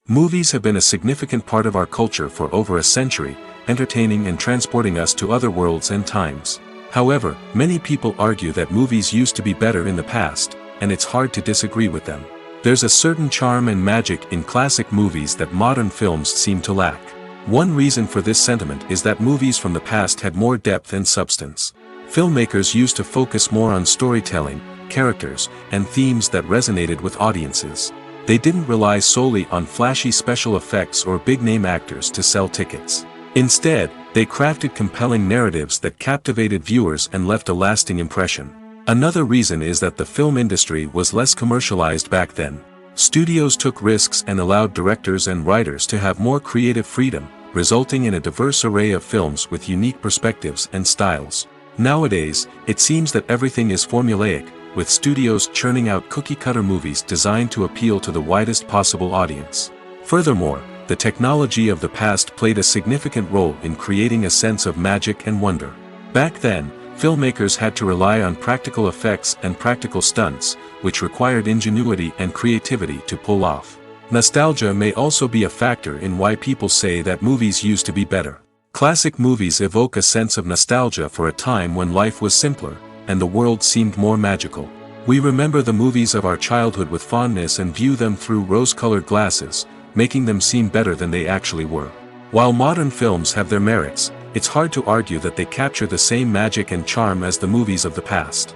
Movies have been a significant part of our culture for over a century, entertaining and transporting us to other worlds and times. However, many people argue that movies used to be better in the past, and it's hard to disagree with them. There's a certain charm and magic in classic movies that modern films seem to lack. One reason for this sentiment is that movies from the past had more depth and substance. Filmmakers used to focus more on storytelling, characters, and themes that resonated with audiences. They didn't rely solely on flashy special effects or big-name actors to sell tickets. Instead, they crafted compelling narratives that captivated viewers and left a lasting impression. Another reason is that the film industry was less commercialized back then. Studios took risks and allowed directors and writers to have more creative freedom, resulting in a diverse array of films with unique perspectives and styles. Nowadays, it seems that everything is formulaic, with studios churning out cookie-cutter movies designed to appeal to the widest possible audience. Furthermore, the technology of the past played a significant role in creating a sense of magic and wonder. Back then, filmmakers had to rely on practical effects and practical stunts, which required ingenuity and creativity to pull off. Nostalgia may also be a factor in why people say that movies used to be better. Classic movies evoke a sense of nostalgia for a time when life was simpler, and the world seemed more magical. We remember the movies of our childhood with fondness and view them through rose-colored glasses, making them seem better than they actually were. While modern films have their merits, it's hard to argue that they capture the same magic and charm as the movies of the past.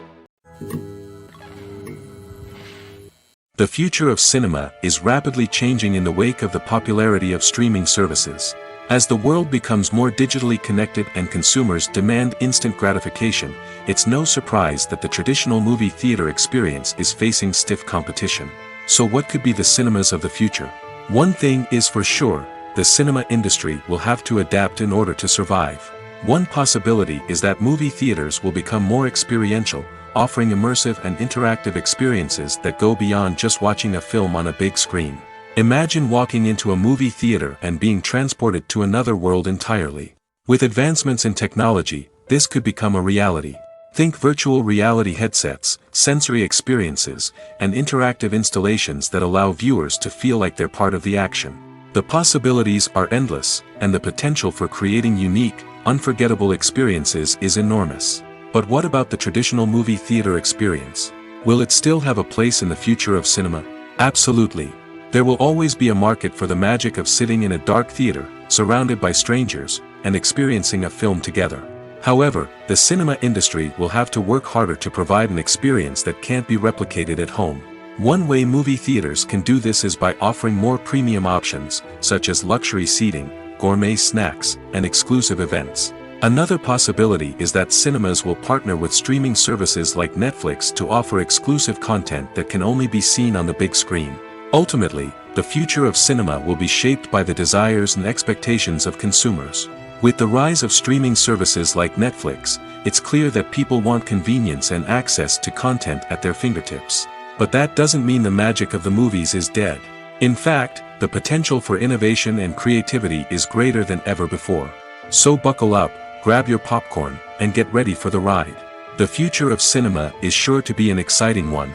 The future of cinema is rapidly changing in the wake of the popularity of streaming services. As the world becomes more digitally connected and consumers demand instant gratification, it's no surprise that the traditional movie theater experience is facing stiff competition. So what could be the cinemas of the future? One thing is for sure, the cinema industry will have to adapt in order to survive. One possibility is that movie theaters will become more experiential, offering immersive and interactive experiences that go beyond just watching a film on a big screen. Imagine walking into a movie theater and being transported to another world entirely. With advancements in technology, this could become a reality. Think virtual reality headsets, sensory experiences, and interactive installations that allow viewers to feel like they're part of the action. The possibilities are endless, and the potential for creating unique, unforgettable experiences is enormous. But what about the traditional movie theater experience? Will it still have a place in the future of cinema? Absolutely. There will always be a market for the magic of sitting in a dark theater, surrounded by strangers, and experiencing a film together. However, the cinema industry will have to work harder to provide an experience that can't be replicated at home. One way movie theaters can do this is by offering more premium options, such as luxury seating, gourmet snacks, and exclusive events. Another possibility is that cinemas will partner with streaming services like Netflix to offer exclusive content that can only be seen on the big screen. Ultimately, the future of cinema will be shaped by the desires and expectations of consumers. With the rise of streaming services like Netflix, it's clear that people want convenience and access to content at their fingertips. But that doesn't mean the magic of the movies is dead. In fact, the potential for innovation and creativity is greater than ever before. So buckle up, grab your popcorn, and get ready for the ride. The future of cinema is sure to be an exciting one.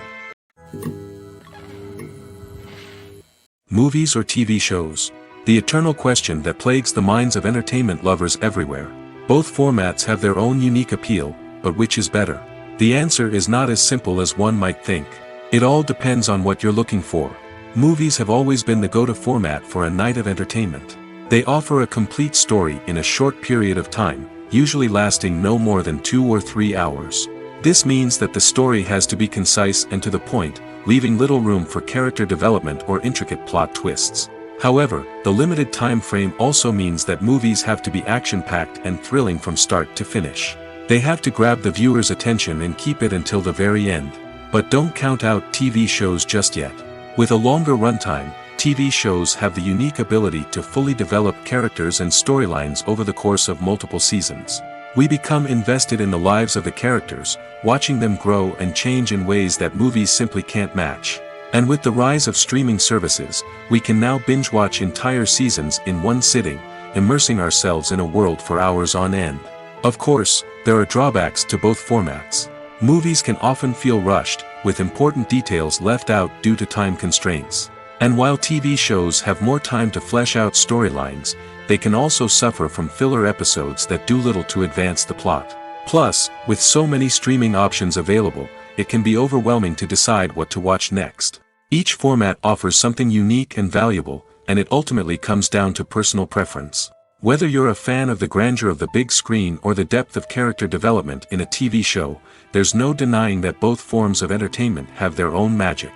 Movies or TV shows? The eternal question that plagues the minds of entertainment lovers everywhere. Both formats have their own unique appeal, but which is better? The answer is not as simple as one might think. It all depends on what you're looking for. Movies have always been the go-to format for a night of entertainment. They offer a complete story in a short period of time, usually lasting no more than 2 or 3 hours. This means that the story has to be concise and to the point, leaving little room for character development or intricate plot twists. However, the limited time frame also means that movies have to be action-packed and thrilling from start to finish. They have to grab the viewer's attention and keep it until the very end. But don't count out TV shows just yet. With a longer runtime, TV shows have the unique ability to fully develop characters and storylines over the course of multiple seasons. We become invested in the lives of the characters, watching them grow and change in ways that movies simply can't match. And with the rise of streaming services, we can now binge-watch entire seasons in one sitting, immersing ourselves in a world for hours on end. Of course, there are drawbacks to both formats. Movies can often feel rushed, with important details left out due to time constraints. And while TV shows have more time to flesh out storylines, they can also suffer from filler episodes that do little to advance the plot. Plus, with so many streaming options available, it can be overwhelming to decide what to watch next. Each format offers something unique and valuable, and it ultimately comes down to personal preference. Whether you're a fan of the grandeur of the big screen or the depth of character development in a TV show, there's no denying that both forms of entertainment have their own magic.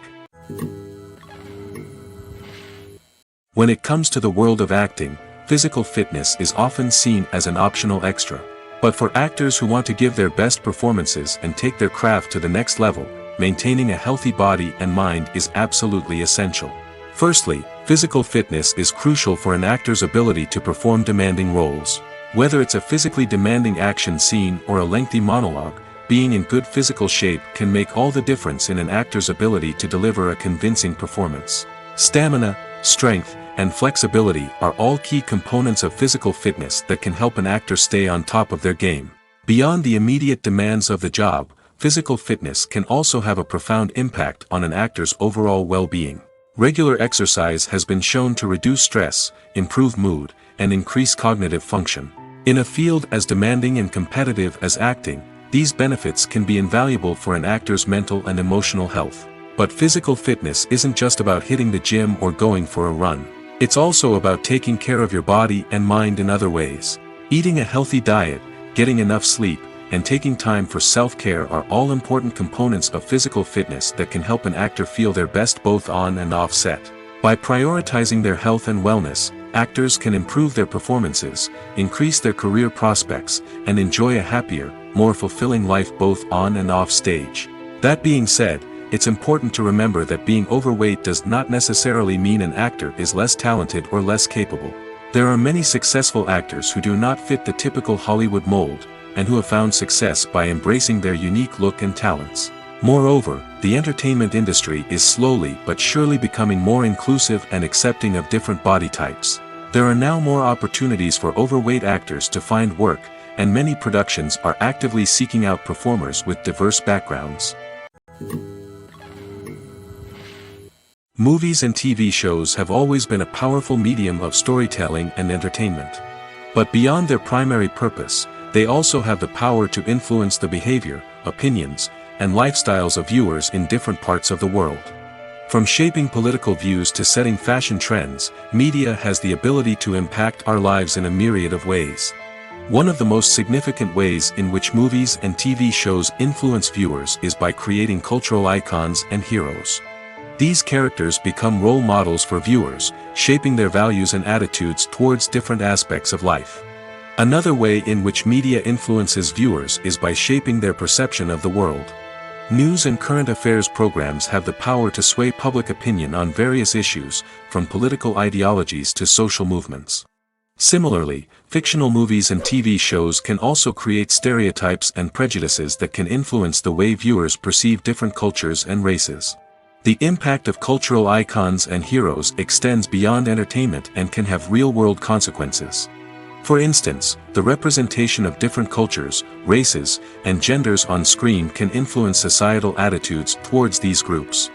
When it comes to the world of acting, physical fitness is often seen as an optional extra. But for actors who want to give their best performances and take their craft to the next level, maintaining a healthy body and mind is absolutely essential. Firstly, physical fitness is crucial for an actor's ability to perform demanding roles. Whether it's a physically demanding action scene or a lengthy monologue, being in good physical shape can make all the difference in an actor's ability to deliver a convincing performance. Stamina, strength, and flexibility are all key components of physical fitness that can help an actor stay on top of their game. Beyond the immediate demands of the job, physical fitness can also have a profound impact on an actor's overall well-being. Regular exercise has been shown to reduce stress, improve mood, and increase cognitive function. In a field as demanding and competitive as acting, these benefits can be invaluable for an actor's mental and emotional health. But physical fitness isn't just about hitting the gym or going for a run. It's also about taking care of your body and mind in other ways. Eating a healthy diet, getting enough sleep, and taking time for self-care are all important components of physical fitness that can help an actor feel their best both on and off set. By prioritizing their health and wellness, actors can improve their performances, increase their career prospects, and enjoy a happier, more fulfilling life both on and off stage. That being said, it's important to remember that being overweight does not necessarily mean an actor is less talented or less capable. There are many successful actors who do not fit the typical Hollywood mold, and who have found success by embracing their unique look and talents. Moreover, the entertainment industry is slowly but surely becoming more inclusive and accepting of different body types. There are now more opportunities for overweight actors to find work, and many productions are actively seeking out performers with diverse backgrounds. Movies and TV shows have always been a powerful medium of storytelling and entertainment. But beyond their primary purpose, they also have the power to influence the behavior, opinions, and lifestyles of viewers in different parts of the world. From shaping political views to setting fashion trends, media has the ability to impact our lives in a myriad of ways. One of the most significant ways in which movies and TV shows influence viewers is by creating cultural icons and heroes. These characters become role models for viewers, shaping their values and attitudes towards different aspects of life. Another way in which media influences viewers is by shaping their perception of the world. News and current affairs programs have the power to sway public opinion on various issues, from political ideologies to social movements. Similarly, fictional movies and TV shows can also create stereotypes and prejudices that can influence the way viewers perceive different cultures and races. The impact of cultural icons and heroes extends beyond entertainment and can have real-world consequences. For instance, the representation of different cultures, races, and genders on screen can influence societal attitudes towards these groups.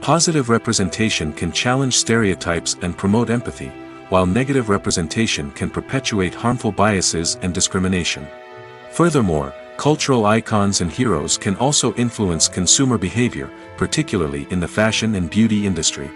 Positive representation can challenge stereotypes and promote empathy, while negative representation can perpetuate harmful biases and discrimination. Furthermore, cultural icons and heroes can also influence consumer behavior, particularly in the fashion and beauty industry.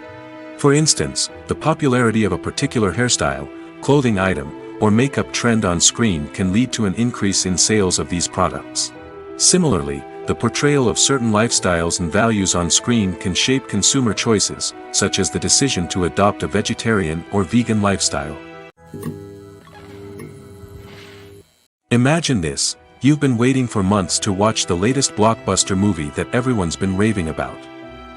For instance, the popularity of a particular hairstyle, clothing item, or makeup trend on screen can lead to an increase in sales of these products. Similarly, the portrayal of certain lifestyles and values on screen can shape consumer choices, such as the decision to adopt a vegetarian or vegan lifestyle. Imagine this: you've been waiting for months to watch the latest blockbuster movie that everyone's been raving about.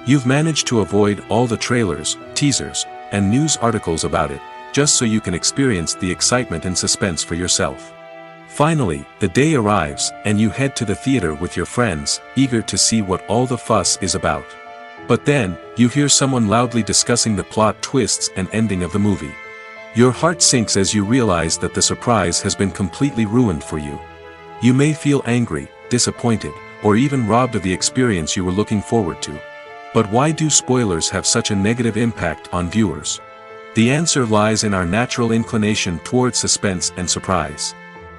You've managed to avoid all the trailers, teasers, and news articles about it, just so you can experience the excitement and suspense for yourself. Finally, the day arrives, and you head to the theater with your friends, eager to see what all the fuss is about. But then, you hear someone loudly discussing the plot twists and ending of the movie. Your heart sinks as you realize that the surprise has been completely ruined for you. You may feel angry, disappointed, or even robbed of the experience you were looking forward to. But why do spoilers have such a negative impact on viewers? The answer lies in our natural inclination towards suspense and surprise.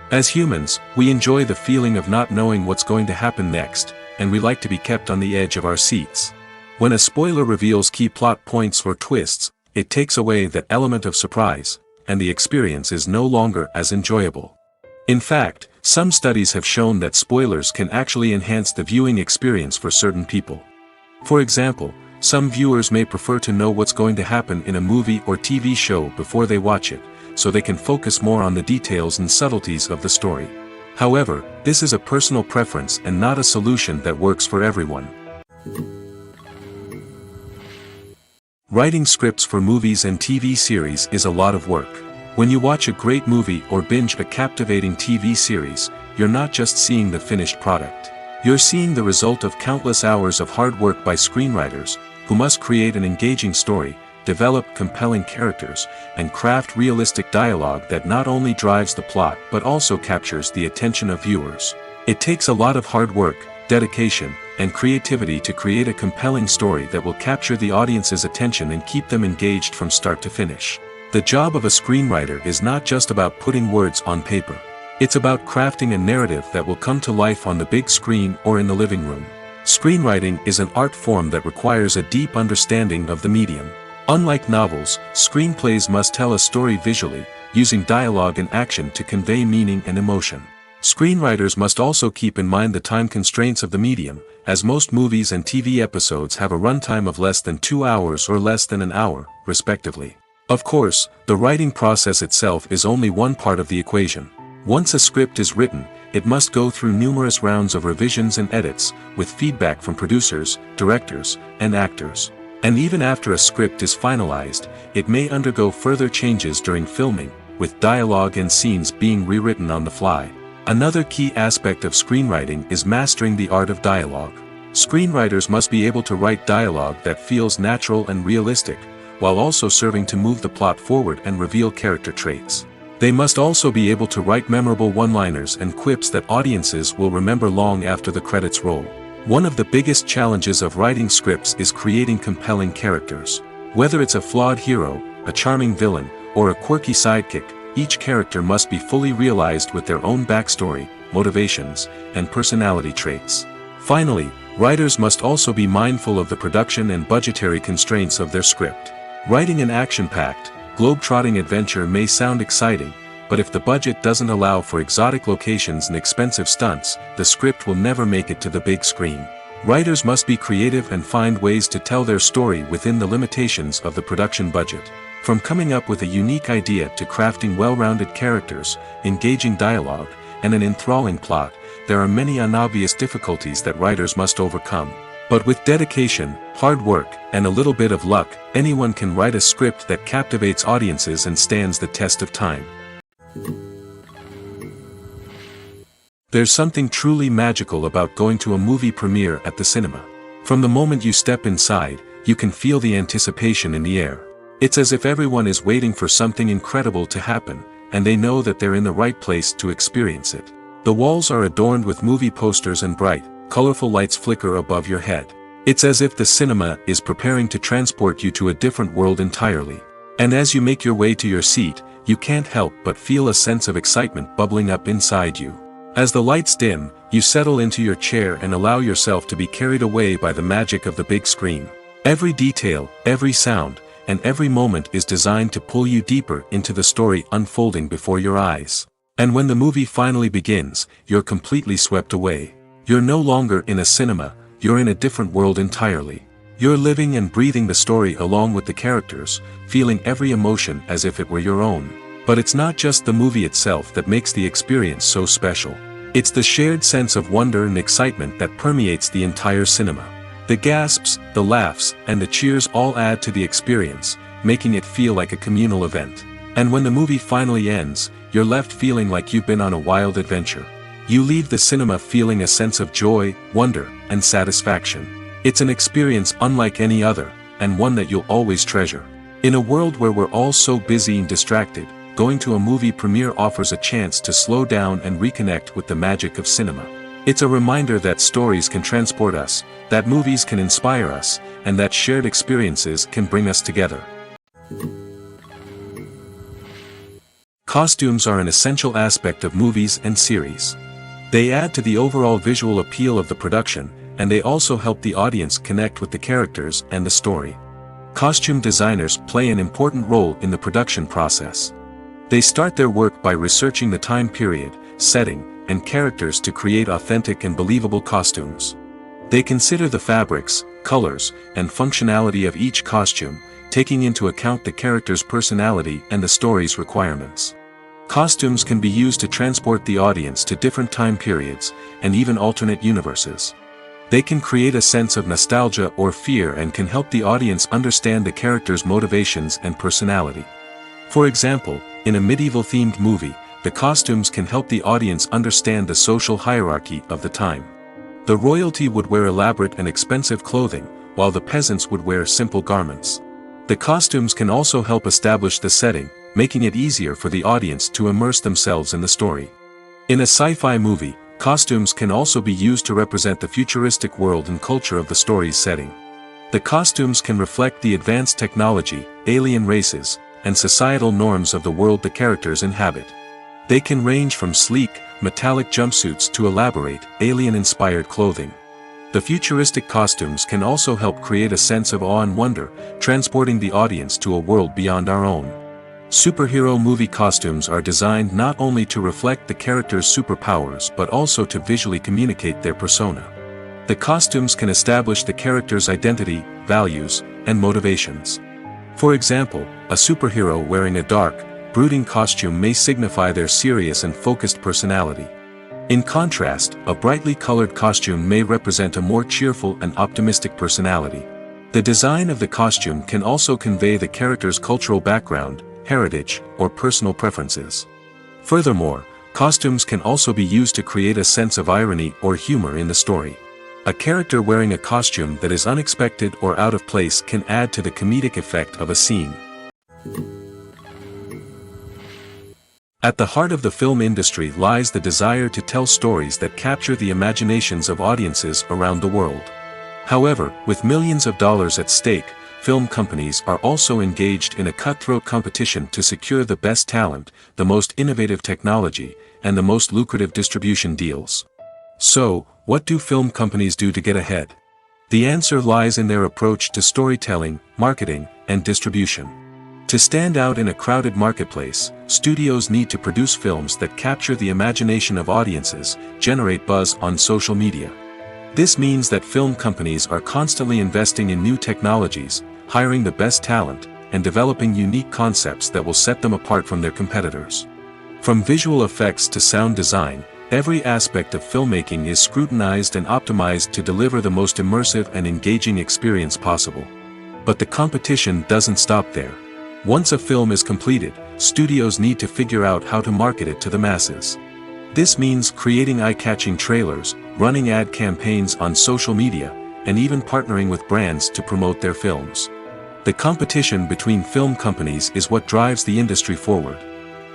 As humans, we enjoy the feeling of not knowing what's going to happen next, and we like to be kept on the edge of our seats. When a spoiler reveals key plot points or twists, it takes away that element of surprise, and the experience is no longer as enjoyable. In fact, some studies have shown that spoilers can actually enhance the viewing experience for certain people. For example, some viewers may prefer to know what's going to happen in a movie or TV show before they watch it, so they can focus more on the details and subtleties of the story. However, this is a personal preference and not a solution that works for everyone. Writing scripts for movies and TV series is a lot of work. When you watch a great movie or binge a captivating TV series, you're not just seeing the finished product. You're seeing the result of countless hours of hard work by screenwriters, who must create an engaging story, develop compelling characters, and craft realistic dialogue that not only drives the plot but also captures the attention of viewers. It takes a lot of hard work, dedication, and creativity to create a compelling story that will capture the audience's attention and keep them engaged from start to finish. The job of a screenwriter is not just about putting words on paper. It's about crafting a narrative that will come to life on the big screen or in the living room. Screenwriting is an art form that requires a deep understanding of the medium. Unlike novels, screenplays must tell a story visually, using dialogue and action to convey meaning and emotion. Screenwriters must also keep in mind the time constraints of the medium, as most movies and TV episodes have a runtime of less than 2 hours or less than an hour, respectively. Of course, the writing process itself is only one part of the equation. Once a script is written, it must go through numerous rounds of revisions and edits, with feedback from producers, directors, and actors. And even after a script is finalized, it may undergo further changes during filming, with dialogue and scenes being rewritten on the fly. Another key aspect of screenwriting is mastering the art of dialogue. Screenwriters must be able to write dialogue that feels natural and realistic, while also serving to move the plot forward and reveal character traits. They must also be able to write memorable one-liners and quips that audiences will remember long after the credits roll. One of the biggest challenges of writing scripts is creating compelling characters. Whether it's a flawed hero, a charming villain, or a quirky sidekick, each character must be fully realized with their own backstory, motivations, and personality traits. Finally, writers must also be mindful of the production and budgetary constraints of their script. Writing an action-packed, globe-trotting adventure may sound exciting, but if the budget doesn't allow for exotic locations and expensive stunts, the script will never make it to the big screen. Writers must be creative and find ways to tell their story within the limitations of the production budget. From coming up with a unique idea to crafting well-rounded characters, engaging dialogue, and an enthralling plot, there are many unobvious difficulties that writers must overcome. But with dedication, hard work, and a little bit of luck, anyone can write a script that captivates audiences and stands the test of time. There's something truly magical about going to a movie premiere at the cinema. From the moment you step inside, you can feel the anticipation in the air. It's as if everyone is waiting for something incredible to happen, and they know that they're in the right place to experience it. The walls are adorned with movie posters and bright, colorful lights flicker above your head. It's as if the cinema is preparing to transport you to a different world entirely. And as you make your way to your seat, you can't help but feel a sense of excitement bubbling up inside you. As the lights dim, you settle into your chair and allow yourself to be carried away by the magic of the big screen. Every detail, every sound, and every moment is designed to pull you deeper into the story unfolding before your eyes. And when the movie finally begins, you're completely swept away. You're no longer in a cinema, you're in a different world entirely. You're living and breathing the story along with the characters, feeling every emotion as if it were your own. But it's not just the movie itself that makes the experience so special. It's the shared sense of wonder and excitement that permeates the entire cinema. The gasps, the laughs, and the cheers all add to the experience, making it feel like a communal event. And when the movie finally ends, you're left feeling like you've been on a wild adventure. You leave the cinema feeling a sense of joy, wonder, and satisfaction. It's an experience unlike any other, and one that you'll always treasure. In a world where we're all so busy and distracted, going to a movie premiere offers a chance to slow down and reconnect with the magic of cinema. It's a reminder that stories can transport us, that movies can inspire us, and that shared experiences can bring us together. Costumes are an essential aspect of movies and series. They add to the overall visual appeal of the production, and they also help the audience connect with the characters and the story. Costume designers play an important role in the production process. They start their work by researching the time period, setting, and characters to create authentic and believable costumes. They consider the fabrics, colors, and functionality of each costume, taking into account the character's personality and the story's requirements. Costumes can be used to transport the audience to different time periods, and even alternate universes. They can create a sense of nostalgia or fear and can help the audience understand the character's motivations and personality. For example, in a medieval-themed movie, the costumes can help the audience understand the social hierarchy of the time. The royalty would wear elaborate and expensive clothing, while the peasants would wear simple garments. The costumes can also help establish the setting, making it easier for the audience to immerse themselves in the story. In a sci-fi movie, costumes can also be used to represent the futuristic world and culture of the story's setting. The costumes can reflect the advanced technology, alien races, and societal norms of the world the characters inhabit. They can range from sleek, metallic jumpsuits to elaborate, alien-inspired clothing. The futuristic costumes can also help create a sense of awe and wonder, transporting the audience to a world beyond our own. Superhero movie costumes are designed not only to reflect the character's superpowers but also to visually communicate their persona. The costumes can establish the character's identity, values, and motivations. For example, a superhero wearing a dark, brooding costume may signify their serious and focused personality. In contrast, a brightly colored costume may represent a more cheerful and optimistic personality. The design of the costume can also convey the character's cultural background, heritage, or personal preferences. Furthermore, costumes can also be used to create a sense of irony or humor in the story. A character wearing a costume that is unexpected or out of place can add to the comedic effect of a scene. At the heart of the film industry lies the desire to tell stories that capture the imaginations of audiences around the world. However, with millions of dollars at stake, film companies are also engaged in a cutthroat competition to secure the best talent, the most innovative technology, and the most lucrative distribution deals. So, what do film companies do to get ahead? The answer lies in their approach to storytelling, marketing, and distribution. To stand out in a crowded marketplace, studios need to produce films that capture the imagination of audiences, generate buzz on social media. This means that film companies are constantly investing in new technologies, hiring the best talent, and developing unique concepts that will set them apart from their competitors. From visual effects to sound design, every aspect of filmmaking is scrutinized and optimized to deliver the most immersive and engaging experience possible. But the competition doesn't stop there. Once a film is completed, studios need to figure out how to market it to the masses. This means creating eye-catching trailers, running ad campaigns on social media, and even partnering with brands to promote their films. The competition between film companies is what drives the industry forward.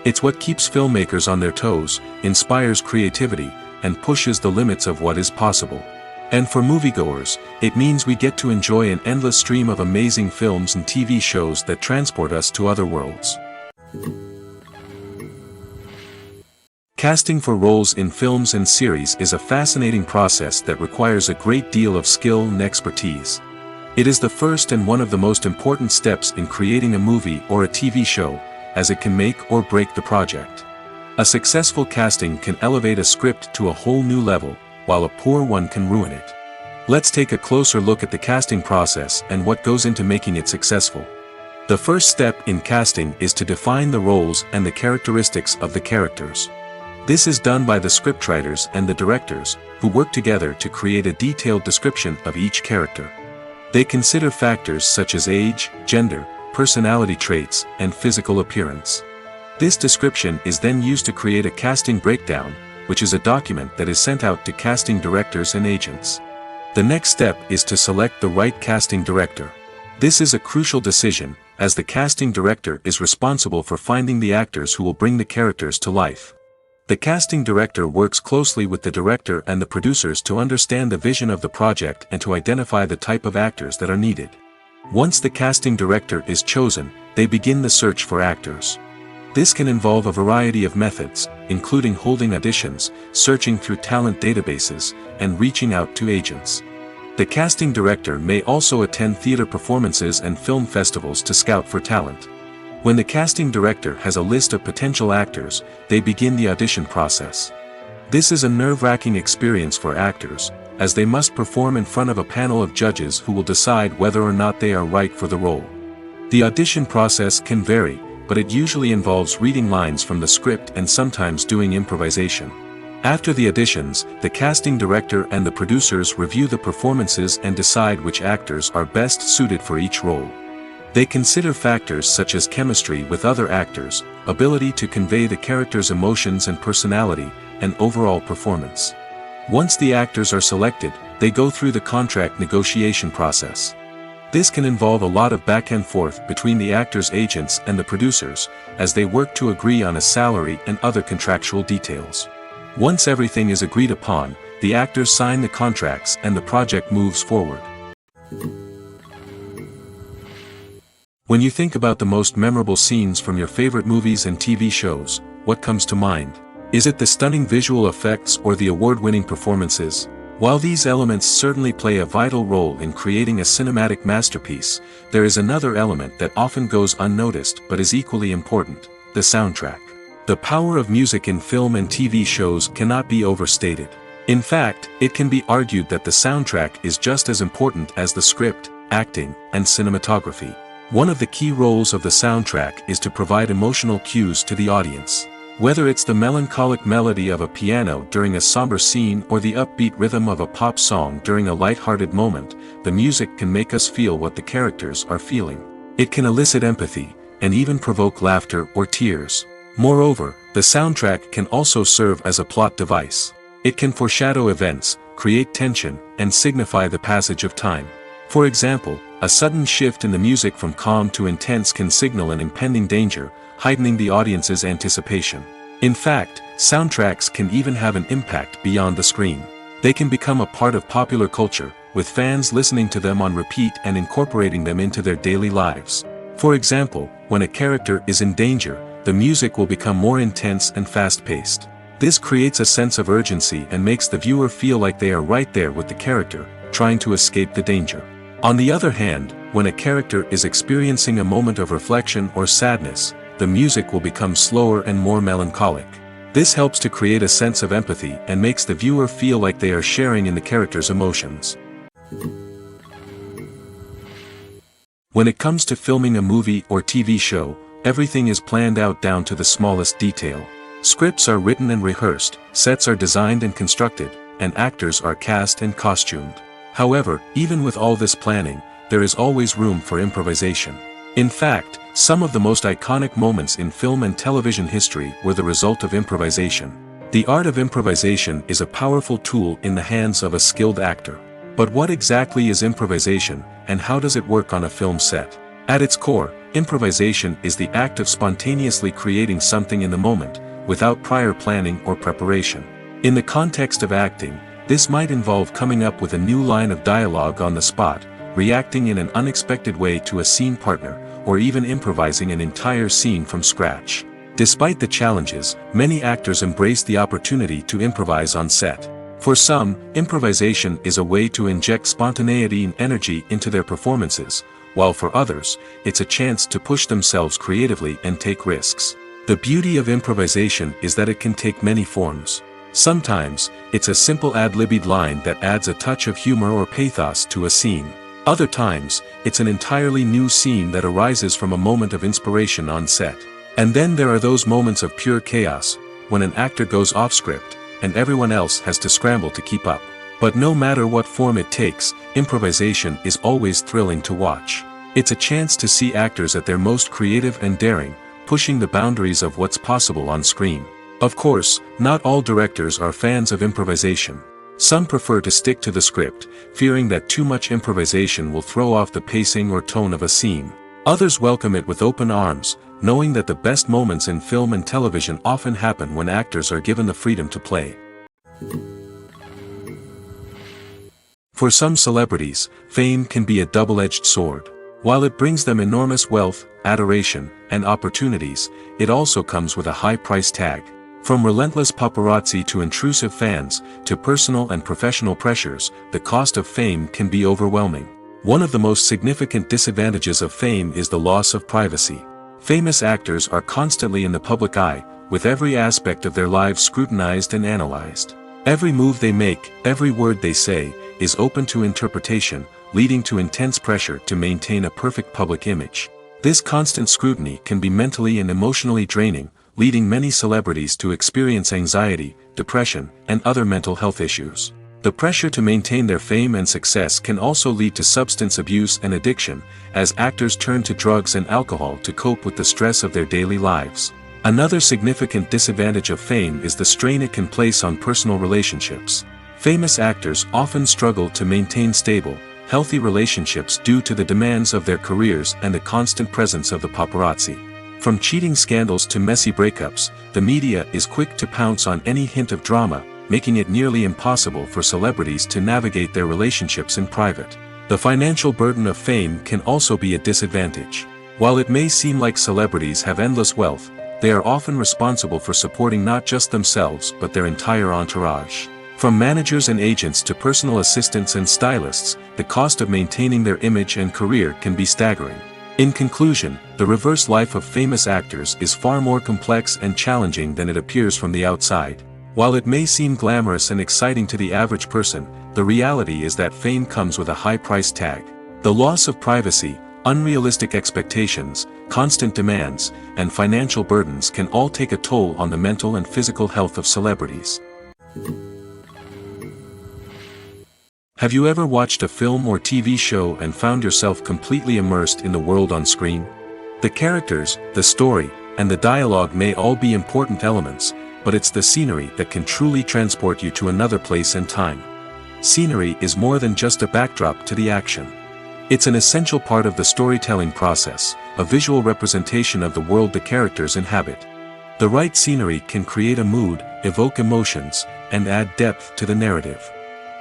It's what keeps filmmakers on their toes, inspires creativity, and pushes the limits of what is possible. And for moviegoers, it means we get to enjoy an endless stream of amazing films and TV shows that transport us to other worlds. Casting for roles in films and series is a fascinating process that requires a great deal of skill and expertise. It is the first and one of the most important steps in creating a movie or a TV show, as it can make or break the project. A successful casting can elevate a script to a whole new level, while a poor one can ruin it. Let's take a closer look at the casting process and what goes into making it successful. The first step in casting is to define the roles and the characteristics of the characters. This is done by the scriptwriters and the directors, who work together to create a detailed description of each character. They consider factors such as age, gender, personality traits, and physical appearance. This description is then used to create a casting breakdown, which is a document that is sent out to casting directors and agents. The next step is to select the right casting director. This is a crucial decision, as the casting director is responsible for finding the actors who will bring the characters to life. The casting director works closely with the director and the producers to understand the vision of the project and to identify the type of actors that are needed. Once the casting director is chosen, they begin the search for actors. This can involve a variety of methods, including holding auditions, searching through talent databases, and reaching out to agents. The casting director may also attend theater performances and film festivals to scout for talent. When the casting director has a list of potential actors, they begin the audition process. This is a nerve-wracking experience for actors, as they must perform in front of a panel of judges who will decide whether or not they are right for the role. The audition process can vary, but it usually involves reading lines from the script and sometimes doing improvisation. After the auditions, the casting director and the producers review the performances and decide which actors are best suited for each role. They consider factors such as chemistry with other actors, ability to convey the character's emotions and personality, and overall performance. Once the actors are selected, they go through the contract negotiation process. This can involve a lot of back and forth between the actors' agents and the producers, as they work to agree on a salary and other contractual details. Once everything is agreed upon, the actors sign the contracts and the project moves forward. When you think about the most memorable scenes from your favorite movies and TV shows, what comes to mind? Is it the stunning visual effects or the award-winning performances? While these elements certainly play a vital role in creating a cinematic masterpiece, there is another element that often goes unnoticed but is equally important: the soundtrack. The power of music in film and TV shows cannot be overstated. In fact, it can be argued that the soundtrack is just as important as the script, acting, and cinematography. One of the key roles of the soundtrack is to provide emotional cues to the audience. Whether it's the melancholic melody of a piano during a somber scene or the upbeat rhythm of a pop song during a light-hearted moment, the music can make us feel what the characters are feeling. It can elicit empathy, and even provoke laughter or tears. Moreover, the soundtrack can also serve as a plot device. It can foreshadow events, create tension, and signify the passage of time. For example, a sudden shift in the music from calm to intense can signal an impending danger, heightening the audience's anticipation. In fact, soundtracks can even have an impact beyond the screen. They can become a part of popular culture, with fans listening to them on repeat and incorporating them into their daily lives. For example, when a character is in danger, the music will become more intense and fast-paced. This creates a sense of urgency and makes the viewer feel like they are right there with the character, trying to escape the danger. On the other hand, when a character is experiencing a moment of reflection or sadness, the music will become slower and more melancholic. This helps to create a sense of empathy and makes the viewer feel like they are sharing in the character's emotions. When it comes to filming a movie or TV show, everything is planned out down to the smallest detail. Scripts are written and rehearsed, sets are designed and constructed, and actors are cast and costumed. However, even with all this planning, there is always room for improvisation. In fact, some of the most iconic moments in film and television history were the result of improvisation. The art of improvisation is a powerful tool in the hands of a skilled actor. But what exactly is improvisation, and how does it work on a film set? At its core, improvisation is the act of spontaneously creating something in the moment, without prior planning or preparation. In the context of acting, this might involve coming up with a new line of dialogue on the spot, reacting in an unexpected way to a scene partner, or even improvising an entire scene from scratch. Despite the challenges, many actors embrace the opportunity to improvise on set. For some, improvisation is a way to inject spontaneity and energy into their performances, while for others, it's a chance to push themselves creatively and take risks. The beauty of improvisation is that it can take many forms. Sometimes, it's a simple ad-libbed line that adds a touch of humor or pathos to a scene. Other times, it's an entirely new scene that arises from a moment of inspiration on set. And then there are those moments of pure chaos, when an actor goes off script, and everyone else has to scramble to keep up. But no matter what form it takes, improvisation is always thrilling to watch. It's a chance to see actors at their most creative and daring, pushing the boundaries of what's possible on screen. Of course, not all directors are fans of improvisation. Some prefer to stick to the script, fearing that too much improvisation will throw off the pacing or tone of a scene. Others welcome it with open arms, knowing that the best moments in film and television often happen when actors are given the freedom to play. For some celebrities, fame can be a double-edged sword. While it brings them enormous wealth, adoration, and opportunities, it also comes with a high price tag. From relentless paparazzi to intrusive fans, to personal and professional pressures, the cost of fame can be overwhelming. One of the most significant disadvantages of fame is the loss of privacy. Famous actors are constantly in the public eye, with every aspect of their lives scrutinized and analyzed. Every move they make, every word they say, is open to interpretation, leading to intense pressure to maintain a perfect public image. This constant scrutiny can be mentally and emotionally draining, leading many celebrities to experience anxiety, depression, and other mental health issues. The pressure to maintain their fame and success can also lead to substance abuse and addiction, as actors turn to drugs and alcohol to cope with the stress of their daily lives. Another significant disadvantage of fame is the strain it can place on personal relationships. Famous actors often struggle to maintain stable, healthy relationships due to the demands of their careers and the constant presence of the paparazzi. From cheating scandals to messy breakups, the media is quick to pounce on any hint of drama, making it nearly impossible for celebrities to navigate their relationships in private. The financial burden of fame can also be a disadvantage. While it may seem like celebrities have endless wealth, they are often responsible for supporting not just themselves but their entire entourage. From managers and agents to personal assistants and stylists, the cost of maintaining their image and career can be staggering. In conclusion, the reverse life of famous actors is far more complex and challenging than it appears from the outside. While it may seem glamorous and exciting to the average person, the reality is that fame comes with a high price tag. The loss of privacy, unrealistic expectations, constant demands, and financial burdens can all take a toll on the mental and physical health of celebrities. Have you ever watched a film or TV show and found yourself completely immersed in the world on screen? The characters, the story, and the dialogue may all be important elements, but it's the scenery that can truly transport you to another place and time. Scenery is more than just a backdrop to the action. It's an essential part of the storytelling process, a visual representation of the world the characters inhabit. The right scenery can create a mood, evoke emotions, and add depth to the narrative.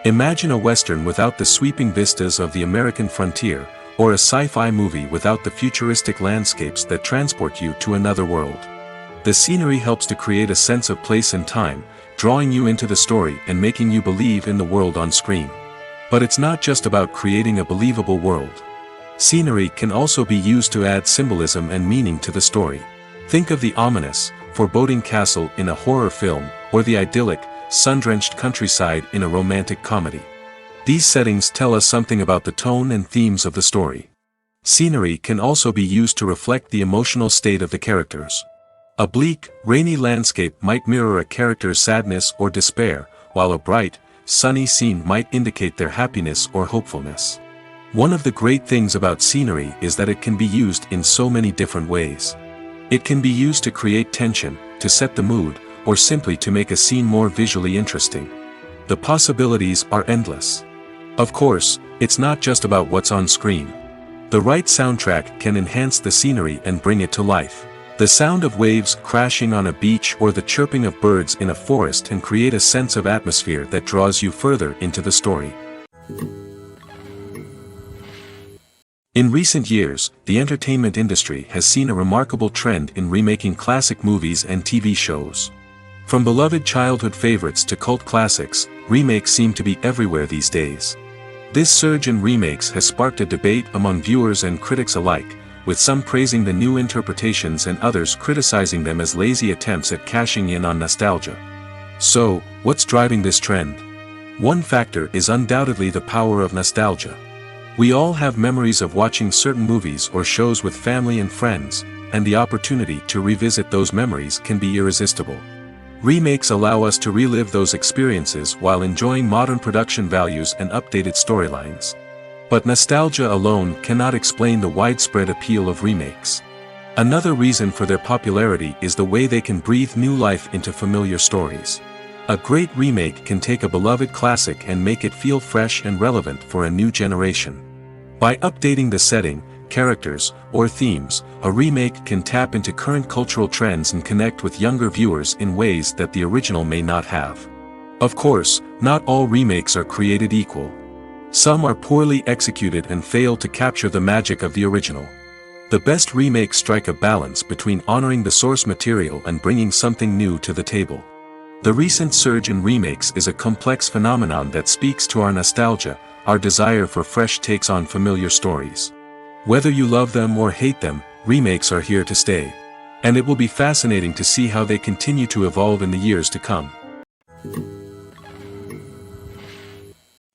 Imagine a Western without the sweeping vistas of the American frontier, or a sci-fi movie without the futuristic landscapes that transport you to another world. The scenery helps to create a sense of place and time, drawing you into the story and making you believe in the world on screen. But it's not just about creating a believable world. Scenery can also be used to add symbolism and meaning to the story. Think of the ominous, foreboding castle in a horror film, or the idyllic, sun-drenched countryside in a romantic comedy. These settings tell us something about the tone and themes of the story. Scenery can also be used to reflect the emotional state of the characters. A bleak, rainy landscape might mirror a character's sadness or despair, while a bright, sunny scene might indicate their happiness or hopefulness. One of the great things about scenery is that it can be used in so many different ways. It can be used to create tension, to set the mood, or simply to make a scene more visually interesting. The possibilities are endless. Of course, it's not just about what's on screen. The right soundtrack can enhance the scenery and bring it to life. The sound of waves crashing on a beach or the chirping of birds in a forest can create a sense of atmosphere that draws you further into the story. In recent years, the entertainment industry has seen a remarkable trend in remaking classic movies and TV shows. From beloved childhood favorites to cult classics, remakes seem to be everywhere these days. This surge in remakes has sparked a debate among viewers and critics alike, with some praising the new interpretations and others criticizing them as lazy attempts at cashing in on nostalgia. So, what's driving this trend? One factor is undoubtedly the power of nostalgia. We all have memories of watching certain movies or shows with family and friends, and the opportunity to revisit those memories can be irresistible. Remakes allow us to relive those experiences while enjoying modern production values and updated storylines. But nostalgia alone cannot explain the widespread appeal of remakes. Another reason for their popularity is the way they can breathe new life into familiar stories. A great remake can take a beloved classic and make it feel fresh and relevant for a new generation. By updating the setting, characters, or themes, a remake can tap into current cultural trends and connect with younger viewers in ways that the original may not have. Of course, not all remakes are created equal. Some are poorly executed and fail to capture the magic of the original. The best remakes strike a balance between honoring the source material and bringing something new to the table. The recent surge in remakes is a complex phenomenon that speaks to our nostalgia, our desire for fresh takes on familiar stories. Whether you love them or hate them, remakes are here to stay. And it will be fascinating to see how they continue to evolve in the years to come.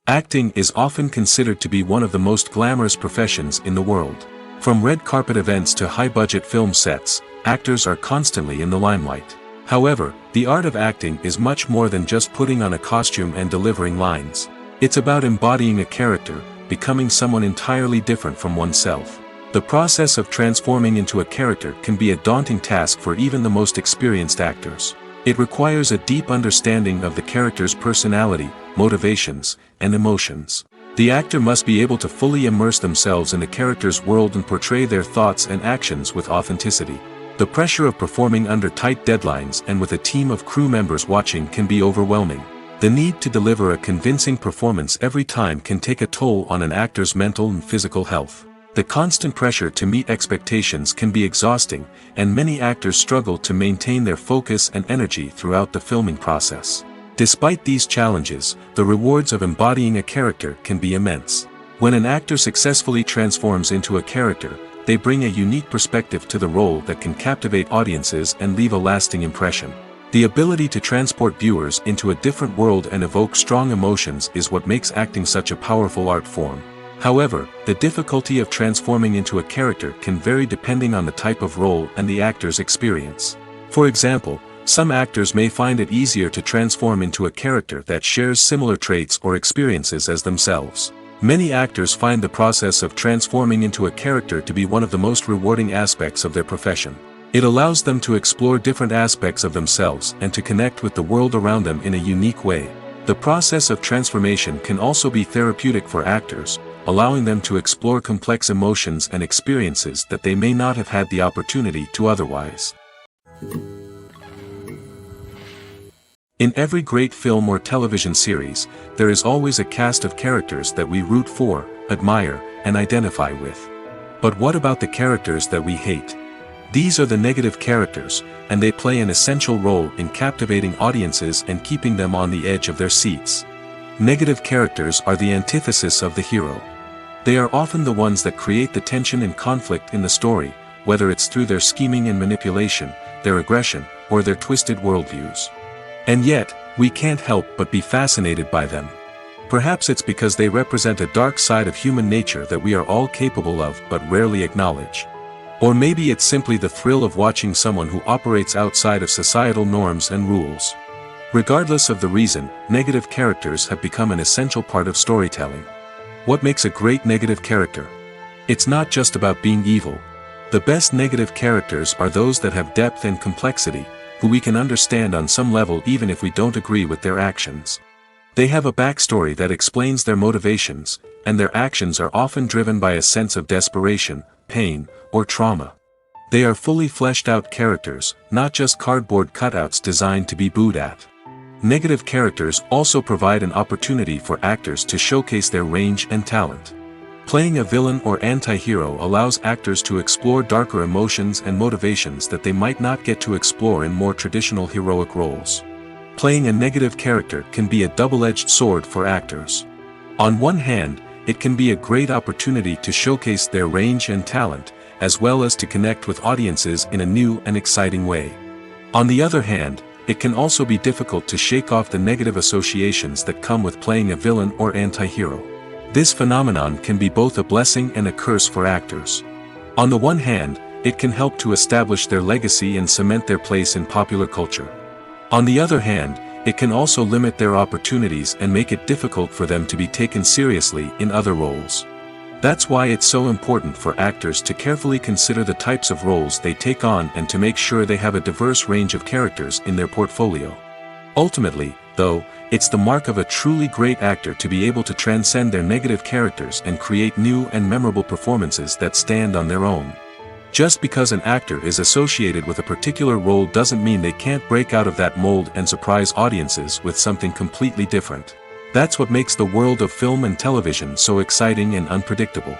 Acting is often considered to be one of the most glamorous professions in the world. From red carpet events to high-budget film sets, actors are constantly in the limelight. However, the art of acting is much more than just putting on a costume and delivering lines. It's about embodying a character, becoming someone entirely different from oneself. The process of transforming into a character can be a daunting task for even the most experienced actors. It requires a deep understanding of the character's personality, motivations, and emotions. The actor must be able to fully immerse themselves in the character's world and portray their thoughts and actions with authenticity. The pressure of performing under tight deadlines and with a team of crew members watching can be overwhelming. The need to deliver a convincing performance every time can take a toll on an actor's mental and physical health. The constant pressure to meet expectations can be exhausting, and many actors struggle to maintain their focus and energy throughout the filming process. Despite these challenges, the rewards of embodying a character can be immense. When an actor successfully transforms into a character, they bring a unique perspective to the role that can captivate audiences and leave a lasting impression. The ability to transport viewers into a different world and evoke strong emotions is what makes acting such a powerful art form. However, the difficulty of transforming into a character can vary depending on the type of role and the actor's experience. For example, some actors may find it easier to transform into a character that shares similar traits or experiences as themselves. Many actors find the process of transforming into a character to be one of the most rewarding aspects of their profession. It allows them to explore different aspects of themselves and to connect with the world around them in a unique way. The process of transformation can also be therapeutic for actors, allowing them to explore complex emotions and experiences that they may not have had the opportunity to otherwise. In every great film or television series, there is always a cast of characters that we root for, admire, and identify with. But what about the characters that we hate? These are the negative characters, and they play an essential role in captivating audiences and keeping them on the edge of their seats. Negative characters are the antithesis of the hero. They are often the ones that create the tension and conflict in the story, whether it's through their scheming and manipulation, their aggression, or their twisted worldviews. And yet, we can't help but be fascinated by them. Perhaps it's because they represent a dark side of human nature that we are all capable of but rarely acknowledge. Or maybe it's simply the thrill of watching someone who operates outside of societal norms and rules. Regardless of the reason, negative characters have become an essential part of storytelling. What makes a great negative character? It's not just about being evil. The best negative characters are those that have depth and complexity, who we can understand on some level even if we don't agree with their actions. They have a backstory that explains their motivations, and their actions are often driven by a sense of desperation, pain, or trauma. They are fully fleshed out characters, not just cardboard cutouts designed to be booed at. Negative characters also provide an opportunity for actors to showcase their range and talent. Playing a villain or anti-hero allows actors to explore darker emotions and motivations that they might not get to explore in more traditional heroic roles. Playing a negative character can be a double-edged sword for actors. On one hand, it can be a great opportunity to showcase their range and talent, as well as to connect with audiences in a new and exciting way. On the other hand, it can also be difficult to shake off the negative associations that come with playing a villain or anti-hero. This phenomenon can be both a blessing and a curse for actors. On the one hand, it can help to establish their legacy and cement their place in popular culture. On the other hand, it can also limit their opportunities and make it difficult for them to be taken seriously in other roles. That's why it's so important for actors to carefully consider the types of roles they take on and to make sure they have a diverse range of characters in their portfolio. Ultimately, though, it's the mark of a truly great actor to be able to transcend their negative characters and create new and memorable performances that stand on their own. Just because an actor is associated with a particular role doesn't mean they can't break out of that mold and surprise audiences with something completely different. That's what makes the world of film and television so exciting and unpredictable.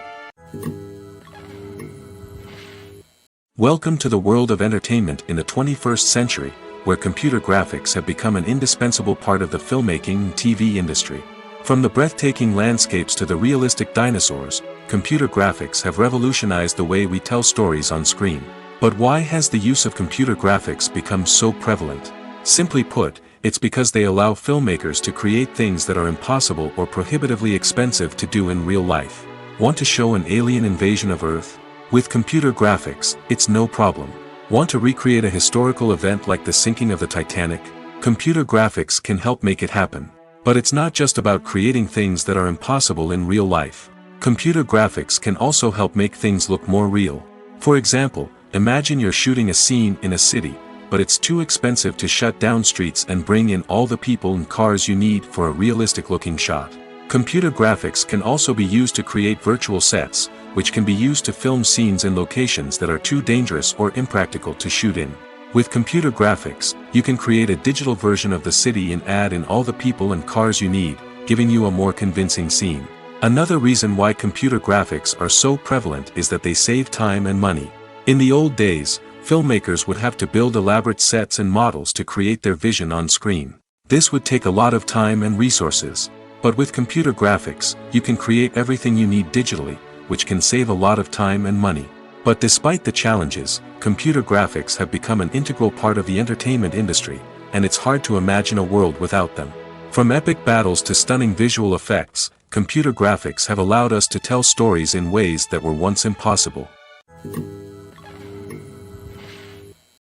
Welcome to the world of entertainment in the 21st century, where computer graphics have become an indispensable part of the filmmaking and TV industry. From the breathtaking landscapes to the realistic dinosaurs, computer graphics have revolutionized the way we tell stories on screen. But why has the use of computer graphics become so prevalent? Simply put, it's because they allow filmmakers to create things that are impossible or prohibitively expensive to do in real life. Want to show an alien invasion of Earth? With computer graphics, it's no problem. Want to recreate a historical event like the sinking of the Titanic? Computer graphics can help make it happen. But it's not just about creating things that are impossible in real life. Computer graphics can also help make things look more real. For example, imagine you're shooting a scene in a city, but it's too expensive to shut down streets and bring in all the people and cars you need for a realistic-looking shot. Computer graphics can also be used to create virtual sets, which can be used to film scenes in locations that are too dangerous or impractical to shoot in. With computer graphics, you can create a digital version of the city and add in all the people and cars you need, giving you a more convincing scene. Another reason why computer graphics are so prevalent is that they save time and money. In the old days, filmmakers would have to build elaborate sets and models to create their vision on screen. This would take a lot of time and resources. But with computer graphics, you can create everything you need digitally, which can save a lot of time and money. But despite the challenges, computer graphics have become an integral part of the entertainment industry, and it's hard to imagine a world without them. From epic battles to stunning visual effects, computer graphics have allowed us to tell stories in ways that were once impossible.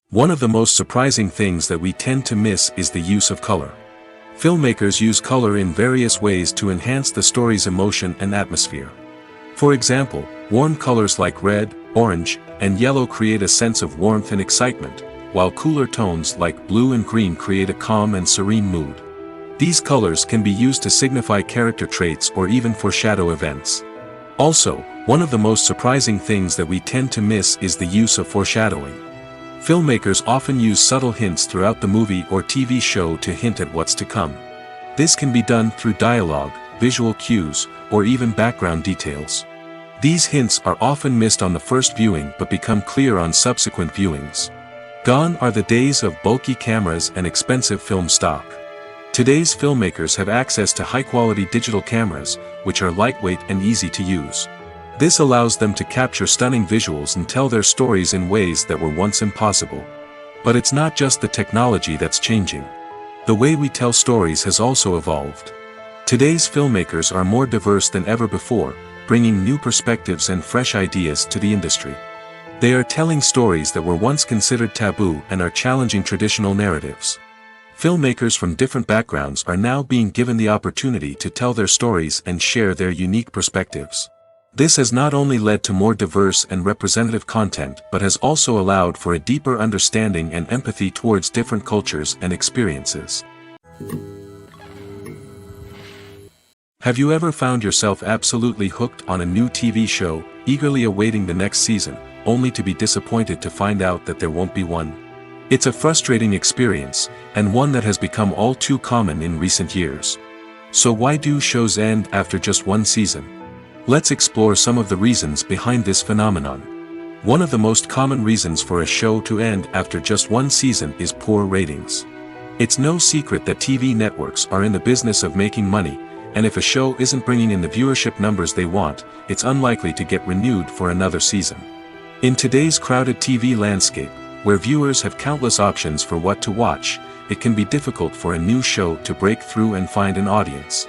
One of the most surprising things that we tend to miss is the use of color. Filmmakers use color in various ways to enhance the story's emotion and atmosphere. For example, warm colors like red, orange, and yellow create a sense of warmth and excitement, while cooler tones like blue and green create a calm and serene mood. These colors can be used to signify character traits or even foreshadow events. Also, one of the most surprising things that we tend to miss is the use of foreshadowing. Filmmakers often use subtle hints throughout the movie or TV show to hint at what's to come. This can be done through dialogue, visual cues, or even background details. These hints are often missed on the first viewing but become clear on subsequent viewings. Gone are the days of bulky cameras and expensive film stock. Today's filmmakers have access to high-quality digital cameras, which are lightweight and easy to use. This allows them to capture stunning visuals and tell their stories in ways that were once impossible. But it's not just the technology that's changing. The way we tell stories has also evolved. Today's filmmakers are more diverse than ever before, bringing new perspectives and fresh ideas to the industry. They are telling stories that were once considered taboo and are challenging traditional narratives. Filmmakers from different backgrounds are now being given the opportunity to tell their stories and share their unique perspectives. This has not only led to more diverse and representative content but has also allowed for a deeper understanding and empathy towards different cultures and experiences. Have you ever found yourself absolutely hooked on a new TV show, eagerly awaiting the next season, only to be disappointed to find out that there won't be one? It's a frustrating experience, and one that has become all too common in recent years. So why do shows end after just one season? Let's explore some of the reasons behind this phenomenon. One of the most common reasons for a show to end after just one season is poor ratings. It's no secret that TV networks are in the business of making money, and if a show isn't bringing in the viewership numbers they want, it's unlikely to get renewed for another season. In today's crowded TV landscape, where viewers have countless options for what to watch, it can be difficult for a new show to break through and find an audience.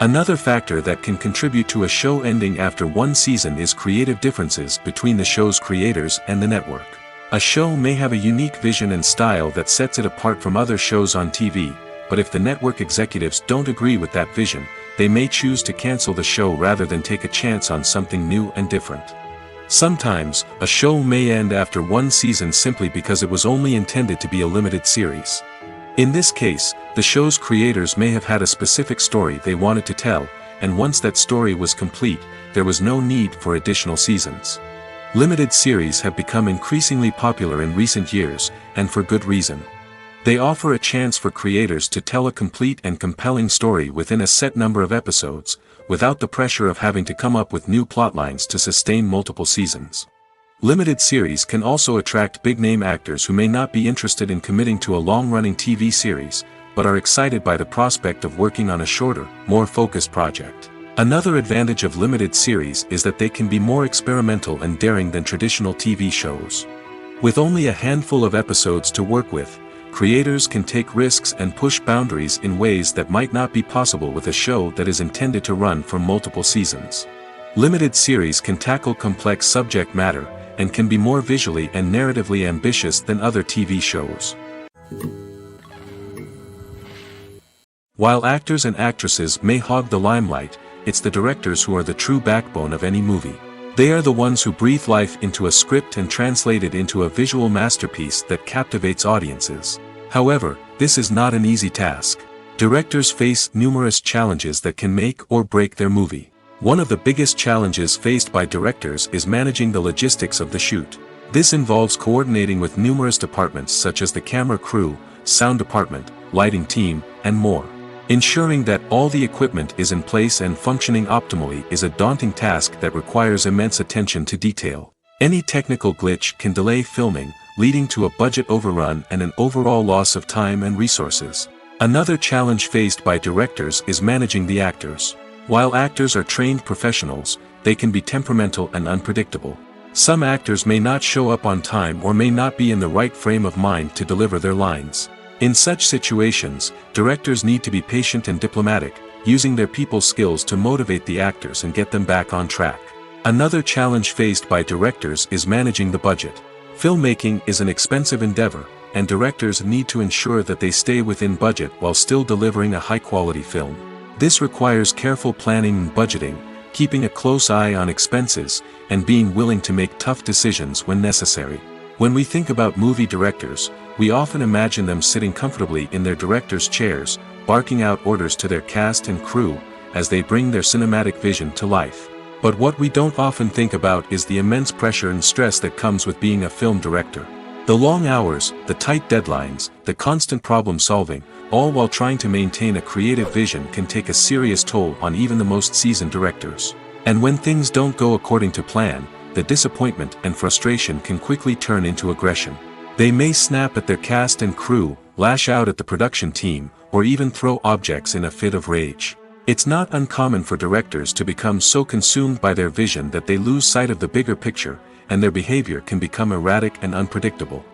Another factor that can contribute to a show ending after one season is creative differences between the show's creators and the network. A show may have a unique vision and style that sets it apart from other shows on TV, but if the network executives don't agree with that vision, they may choose to cancel the show rather than take a chance on something new and different. Sometimes, a show may end after one season simply because it was only intended to be a limited series. In this case, the show's creators may have had a specific story they wanted to tell, and once that story was complete, there was no need for additional seasons. Limited series have become increasingly popular in recent years, and for good reason. They offer a chance for creators to tell a complete and compelling story within a set number of episodes, without the pressure of having to come up with new plotlines to sustain multiple seasons. Limited series can also attract big-name actors who may not be interested in committing to a long-running TV series, but are excited by the prospect of working on a shorter, more focused project. Another advantage of limited series is that they can be more experimental and daring than traditional TV shows. With only a handful of episodes to work with, creators can take risks and push boundaries in ways that might not be possible with a show that is intended to run for multiple seasons. Limited series can tackle complex subject matter, and can be more visually and narratively ambitious than other TV shows. While actors and actresses may hog the limelight, it's the directors who are the true backbone of any movie. They are the ones who breathe life into a script and translate it into a visual masterpiece that captivates audiences. However, this is not an easy task. Directors face numerous challenges that can make or break their movie. One of the biggest challenges faced by directors is managing the logistics of the shoot. This involves coordinating with numerous departments such as the camera crew, sound department, lighting team, and more. Ensuring that all the equipment is in place and functioning optimally is a daunting task that requires immense attention to detail. Any technical glitch can delay filming, leading to a budget overrun and an overall loss of time and resources. Another challenge faced by directors is managing the actors. While actors are trained professionals, they can be temperamental and unpredictable. Some actors may not show up on time or may not be in the right frame of mind to deliver their lines. In such situations, directors need to be patient and diplomatic, using their people skills to motivate the actors and get them back on track. Another challenge faced by directors is managing the budget. Filmmaking is an expensive endeavor, and directors need to ensure that they stay within budget while still delivering a high-quality film. This requires careful planning and budgeting, keeping a close eye on expenses, and being willing to make tough decisions when necessary. When we think about movie directors, we often imagine them sitting comfortably in their director's chairs, barking out orders to their cast and crew, as they bring their cinematic vision to life. But what we don't often think about is the immense pressure and stress that comes with being a film director. The long hours, the tight deadlines, the constant problem solving, all while trying to maintain a creative vision can take a serious toll on even the most seasoned directors. And when things don't go according to plan, the disappointment and frustration can quickly turn into aggression. They may snap at their cast and crew, lash out at the production team, or even throw objects in a fit of rage. It's not uncommon for directors to become so consumed by their vision that they lose sight of the bigger picture, and their behavior can become erratic and unpredictable.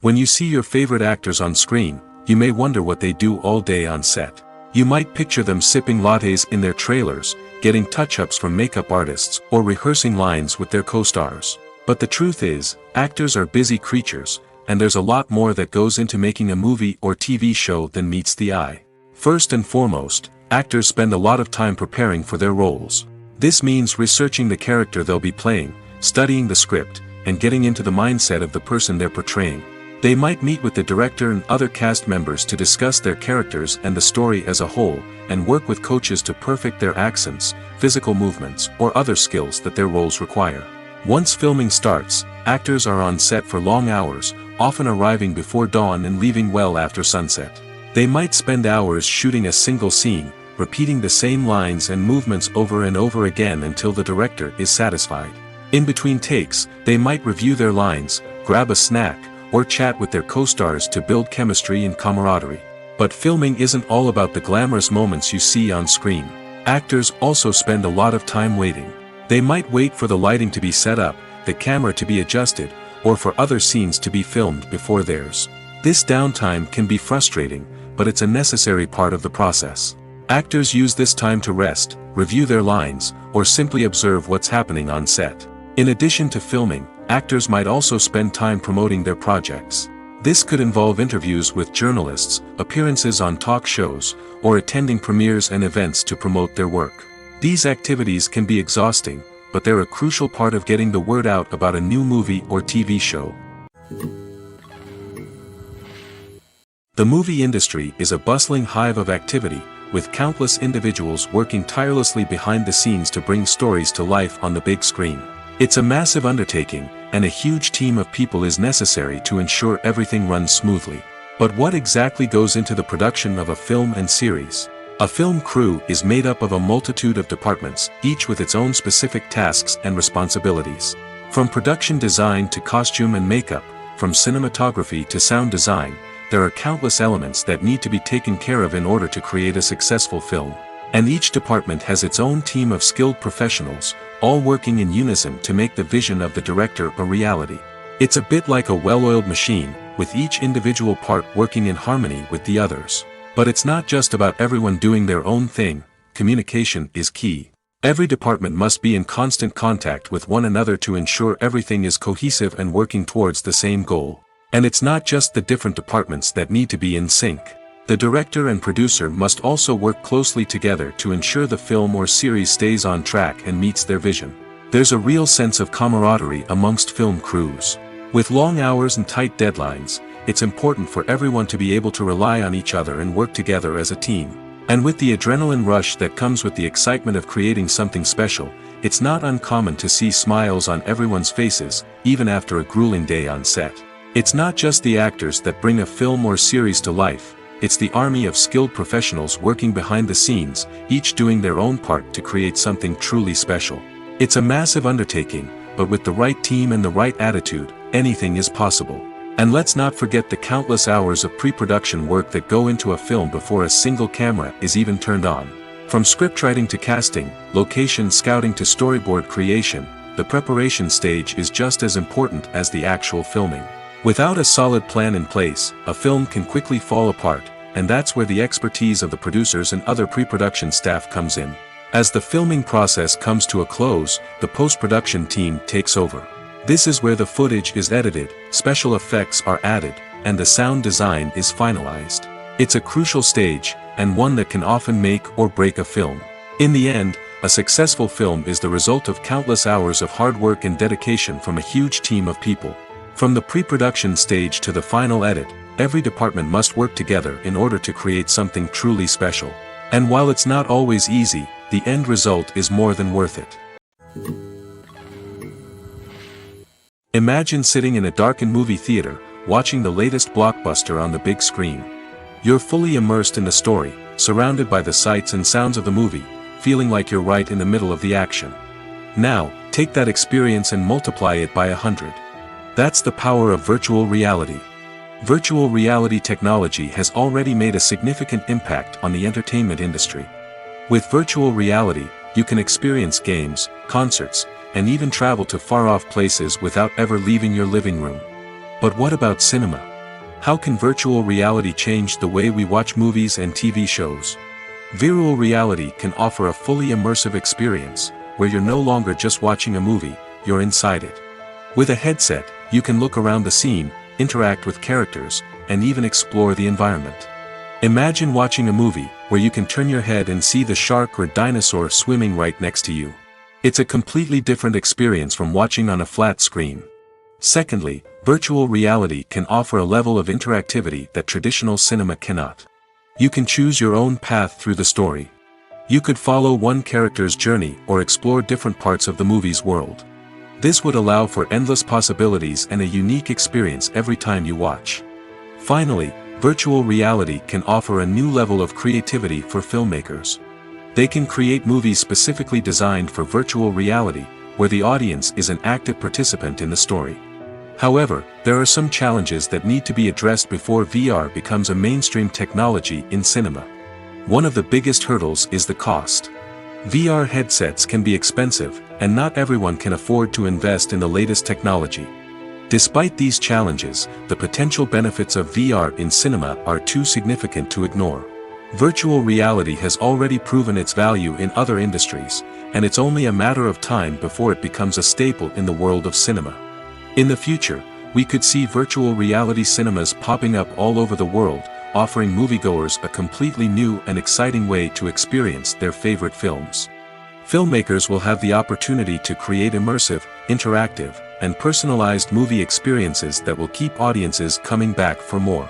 When you see your favorite actors on screen, you may wonder what they do all day on set. You might picture them sipping lattes in their trailers, getting touch-ups from makeup artists, or rehearsing lines with their co-stars. But the truth is, actors are busy creatures, and there's a lot more that goes into making a movie or TV show than meets the eye. First and foremost, actors spend a lot of time preparing for their roles. This means researching the character they'll be playing, studying the script, and getting into the mindset of the person they're portraying. They might meet with the director and other cast members to discuss their characters and the story as a whole, and work with coaches to perfect their accents, physical movements, or other skills that their roles require. Once filming starts, actors are on set for long hours, often arriving before dawn and leaving well after sunset. They might spend hours shooting a single scene, repeating the same lines and movements over and over again until the director is satisfied. In between takes, they might review their lines, grab a snack, or chat with their co-stars to build chemistry and camaraderie. But filming isn't all about the glamorous moments you see on screen. Actors also spend a lot of time waiting. They might wait for the lighting to be set up, the camera to be adjusted, or for other scenes to be filmed before theirs. This downtime can be frustrating, but it's a necessary part of the process. Actors use this time to rest, review their lines, or simply observe what's happening on set. In addition to filming, actors might also spend time promoting their projects. This could involve interviews with journalists, appearances on talk shows, or attending premieres and events to promote their work. These activities can be exhausting, but they're a crucial part of getting the word out about a new movie or TV show. The movie industry is a bustling hive of activity, with countless individuals working tirelessly behind the scenes to bring stories to life on the big screen. It's a massive undertaking, and a huge team of people is necessary to ensure everything runs smoothly. But what exactly goes into the production of a film and series? A film crew is made up of a multitude of departments, each with its own specific tasks and responsibilities. From production design to costume and makeup, from cinematography to sound design, there are countless elements that need to be taken care of in order to create a successful film. And each department has its own team of skilled professionals, all working in unison to make the vision of the director a reality. It's a bit like a well-oiled machine, with each individual part working in harmony with the others. But it's not just about everyone doing their own thing. Communication is key. Every department must be in constant contact with one another to ensure everything is cohesive and working towards the same goal. And it's not just the different departments that need to be in sync. The director and producer must also work closely together to ensure the film or series stays on track and meets their vision. There's a real sense of camaraderie amongst film crews. With long hours and tight deadlines, it's important for everyone to be able to rely on each other and work together as a team. And with the adrenaline rush that comes with the excitement of creating something special, it's not uncommon to see smiles on everyone's faces, even after a grueling day on set. It's not just the actors that bring a film or series to life. It's the army of skilled professionals working behind the scenes, each doing their own part to create something truly special. It's a massive undertaking, but with the right team and the right attitude, anything is possible. And let's not forget the countless hours of pre-production work that go into a film before a single camera is even turned on. From scriptwriting to casting, location scouting to storyboard creation, the preparation stage is just as important as the actual filming. Without a solid plan in place, a film can quickly fall apart, and that's where the expertise of the producers and other pre-production staff comes in. As the filming process comes to a close, the post-production team takes over. This is where the footage is edited, special effects are added, and the sound design is finalized. It's a crucial stage, and one that can often make or break a film. In the end, a successful film is the result of countless hours of hard work and dedication from a huge team of people. From the pre-production stage to the final edit, every department must work together in order to create something truly special. And while it's not always easy, the end result is more than worth it. Imagine sitting in a darkened movie theater, watching the latest blockbuster on the big screen. You're fully immersed in the story, surrounded by the sights and sounds of the movie, feeling like you're right in the middle of the action. Now, take that experience and multiply it by 100. That's the power of virtual reality. Virtual reality technology has already made a significant impact on the entertainment industry. With virtual reality, you can experience games, concerts, and even travel to far-off places without ever leaving your living room. But what about cinema? How can virtual reality change the way we watch movies and TV shows? Virtual reality can offer a fully immersive experience, where you're no longer just watching a movie, you're inside it. With a headset, you can look around the scene, interact with characters, and even explore the environment. Imagine watching a movie where you can turn your head and see the shark or dinosaur swimming right next to you. It's a completely different experience from watching on a flat screen. Secondly, virtual reality can offer a level of interactivity that traditional cinema cannot. You can choose your own path through the story. You could follow one character's journey or explore different parts of the movie's world. This would allow for endless possibilities and a unique experience every time you watch. Finally, virtual reality can offer a new level of creativity for filmmakers. They can create movies specifically designed for virtual reality, where the audience is an active participant in the story. However, there are some challenges that need to be addressed before VR becomes a mainstream technology in cinema. One of the biggest hurdles is the cost. VR headsets can be expensive, and not everyone can afford to invest in the latest technology. Despite these challenges, the potential benefits of VR in cinema are too significant to ignore. Virtual reality has already proven its value in other industries, and it's only a matter of time before it becomes a staple in the world of cinema. In the future, we could see virtual reality cinemas popping up all over the world, offering moviegoers a completely new and exciting way to experience their favorite films. Filmmakers will have the opportunity to create immersive, interactive, and personalized movie experiences that will keep audiences coming back for more.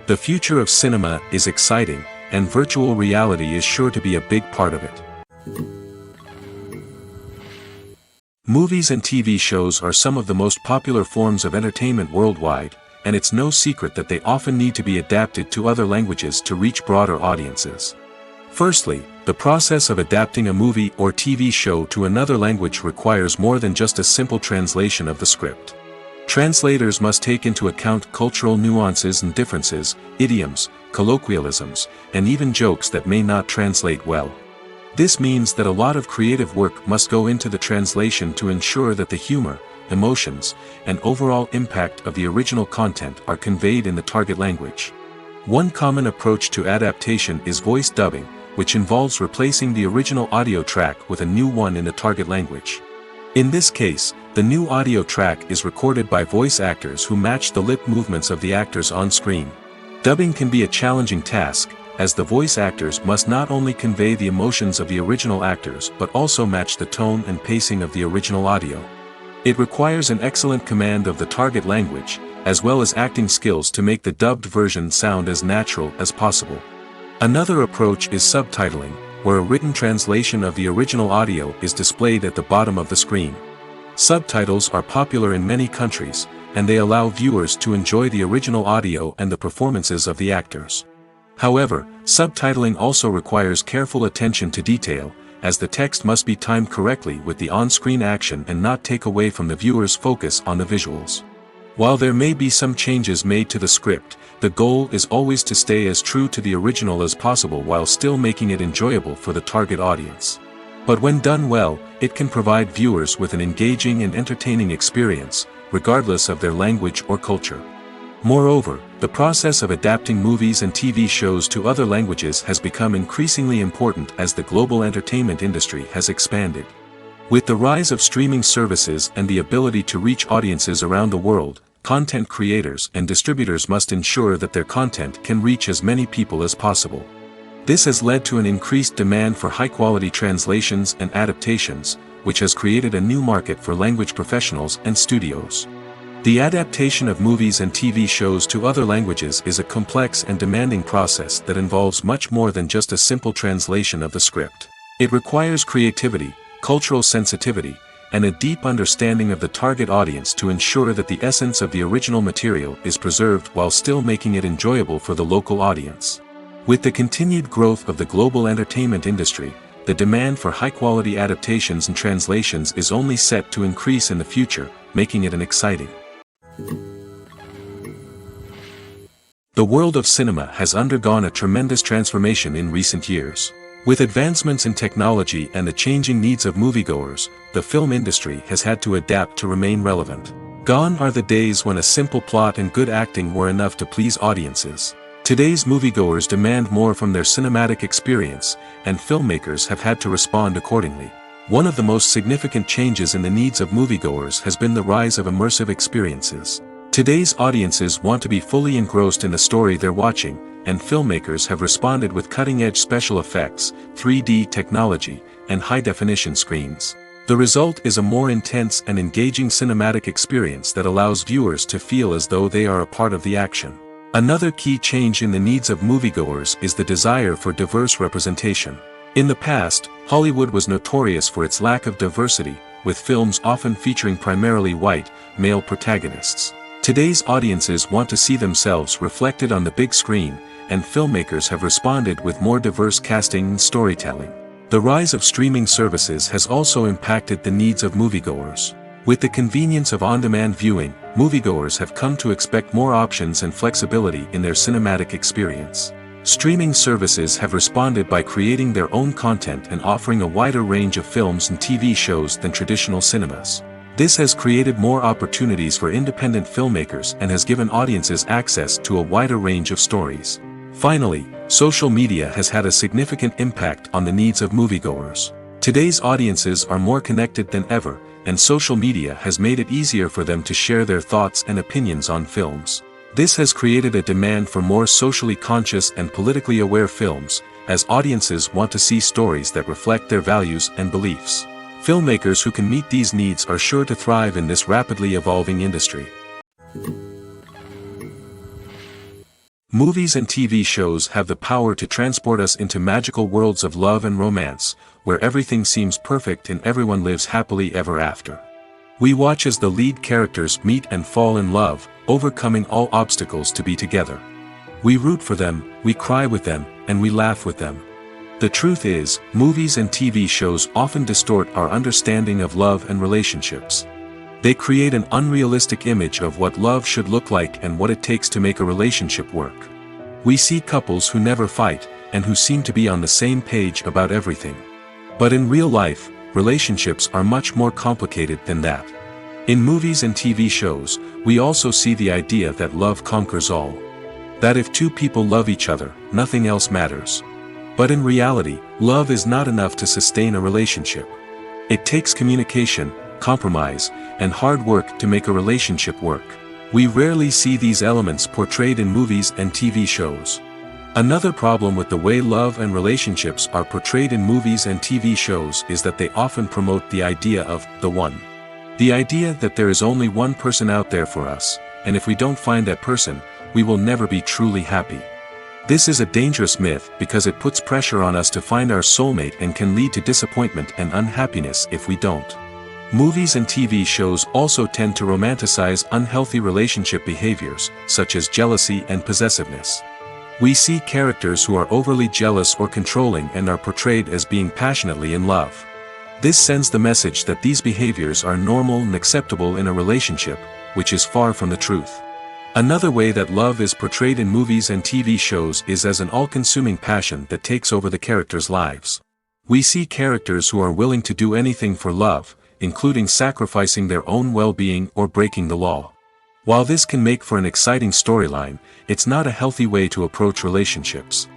The future of cinema is exciting, and virtual reality is sure to be a big part of it. Movies and TV shows are some of the most popular forms of entertainment worldwide, and it's no secret that they often need to be adapted to other languages to reach broader audiences. Firstly, the process of adapting a movie or TV show to another language requires more than just a simple translation of the script. Translators must take into account cultural nuances and differences, idioms, colloquialisms, and even jokes that may not translate well. This means that a lot of creative work must go into the translation to ensure that the humor, emotions, and overall impact of the original content are conveyed in the target language. One common approach to adaptation is voice dubbing, which involves replacing the original audio track with a new one in the target language. In this case, the new audio track is recorded by voice actors who match the lip movements of the actors on screen. Dubbing can be a challenging task, as the voice actors must not only convey the emotions of the original actors but also match the tone and pacing of the original audio. It requires an excellent command of the target language, as well as acting skills to make the dubbed version sound as natural as possible. Another approach is subtitling, where a written translation of the original audio is displayed at the bottom of the screen. Subtitles are popular in many countries, and they allow viewers to enjoy the original audio and the performances of the actors. However, subtitling also requires careful attention to detail, as the text must be timed correctly with the on-screen action and not take away from the viewer's focus on the visuals. While there may be some changes made to the script, the goal is always to stay as true to the original as possible while still making it enjoyable for the target audience. But when done well, it can provide viewers with an engaging and entertaining experience, regardless of their language or culture. Moreover, the process of adapting movies and TV shows to other languages has become increasingly important as the global entertainment industry has expanded. With the rise of streaming services and the ability to reach audiences around the world, content creators and distributors must ensure that their content can reach as many people as possible. This has led to an increased demand for high-quality translations and adaptations, which has created a new market for language professionals and studios. The adaptation of movies and TV shows to other languages is a complex and demanding process that involves much more than just a simple translation of the script. It requires creativity, cultural sensitivity, and a deep understanding of the target audience to ensure that the essence of the original material is preserved while still making it enjoyable for the local audience. With the continued growth of the global entertainment industry, the demand for high-quality adaptations and translations is only set to increase in the future, making it an exciting. The world of cinema has undergone a tremendous transformation in recent years. With advancements in technology and the changing needs of moviegoers, the film industry has had to adapt to remain relevant. Gone are the days when a simple plot and good acting were enough to please audiences. Today's moviegoers demand more from their cinematic experience, and filmmakers have had to respond accordingly. One of the most significant changes in the needs of moviegoers has been the rise of immersive experiences. Today's audiences want to be fully engrossed in the story they're watching, and filmmakers have responded with cutting-edge special effects, 3D technology, and high-definition screens. The result is a more intense and engaging cinematic experience that allows viewers to feel as though they are a part of the action. Another key change in the needs of moviegoers is the desire for diverse representation. In the past, Hollywood was notorious for its lack of diversity, with films often featuring primarily white, male protagonists. Today's audiences want to see themselves reflected on the big screen, and filmmakers have responded with more diverse casting and storytelling. The rise of streaming services has also impacted the needs of moviegoers. With the convenience of on-demand viewing, moviegoers have come to expect more options and flexibility in their cinematic experience. Streaming services have responded by creating their own content and offering a wider range of films and TV shows than traditional cinemas. This has created more opportunities for independent filmmakers and has given audiences access to a wider range of stories. Finally, social media has had a significant impact on the needs of moviegoers. Today's audiences are more connected than ever, and social media has made it easier for them to share their thoughts and opinions on films. This has created a demand for more socially conscious and politically aware films, as audiences want to see stories that reflect their values and beliefs. Filmmakers who can meet these needs are sure to thrive in this rapidly evolving industry. Movies and TV shows have the power to transport us into magical worlds of love and romance, where everything seems perfect and everyone lives happily ever after. We watch as the lead characters meet and fall in love, overcoming all obstacles to be together. We root for them, we cry with them, and we laugh with them. The truth is, movies and TV shows often distort our understanding of love and relationships. They create an unrealistic image of what love should look like and what it takes to make a relationship work. We see couples who never fight, and who seem to be on the same page about everything. But in real life, relationships are much more complicated than that. In movies and TV shows, we also see the idea that love conquers all. That if two people love each other, nothing else matters. But in reality, love is not enough to sustain a relationship. It takes communication, compromise, and hard work to make a relationship work. We rarely see these elements portrayed in movies and TV shows. Another problem with the way love and relationships are portrayed in movies and TV shows is that they often promote the idea of the one. The idea that there is only one person out there for us, and if we don't find that person, we will never be truly happy. This is a dangerous myth because it puts pressure on us to find our soulmate and can lead to disappointment and unhappiness if we don't. Movies and TV shows also tend to romanticize unhealthy relationship behaviors, such as jealousy and possessiveness. We see characters who are overly jealous or controlling and are portrayed as being passionately in love. This sends the message that these behaviors are normal and acceptable in a relationship, which is far from the truth. Another way that love is portrayed in movies and TV shows is as an all-consuming passion that takes over the characters' lives. We see characters who are willing to do anything for love, including sacrificing their own well-being or breaking the law. While this can make for an exciting storyline, it's not a healthy way to approach relationships.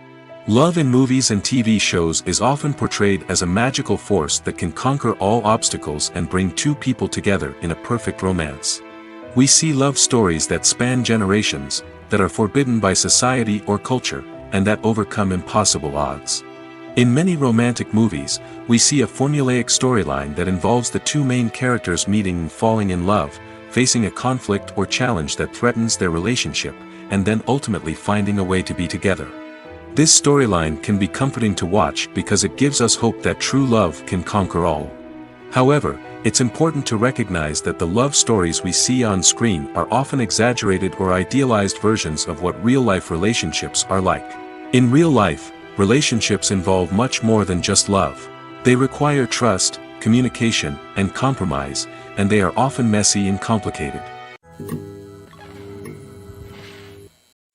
Love in movies and TV shows is often portrayed as a magical force that can conquer all obstacles and bring two people together in a perfect romance. We see love stories that span generations, that are forbidden by society or culture, and that overcome impossible odds. In many romantic movies, we see a formulaic storyline that involves the two main characters meeting and falling in love, facing a conflict or challenge that threatens their relationship, and then ultimately finding a way to be together. This storyline can be comforting to watch because it gives us hope that true love can conquer all. However, it's important to recognize that the love stories we see on screen are often exaggerated or idealized versions of what real-life relationships are like. In real life, relationships involve much more than just love. They require trust, communication, and compromise, and they are often messy and complicated.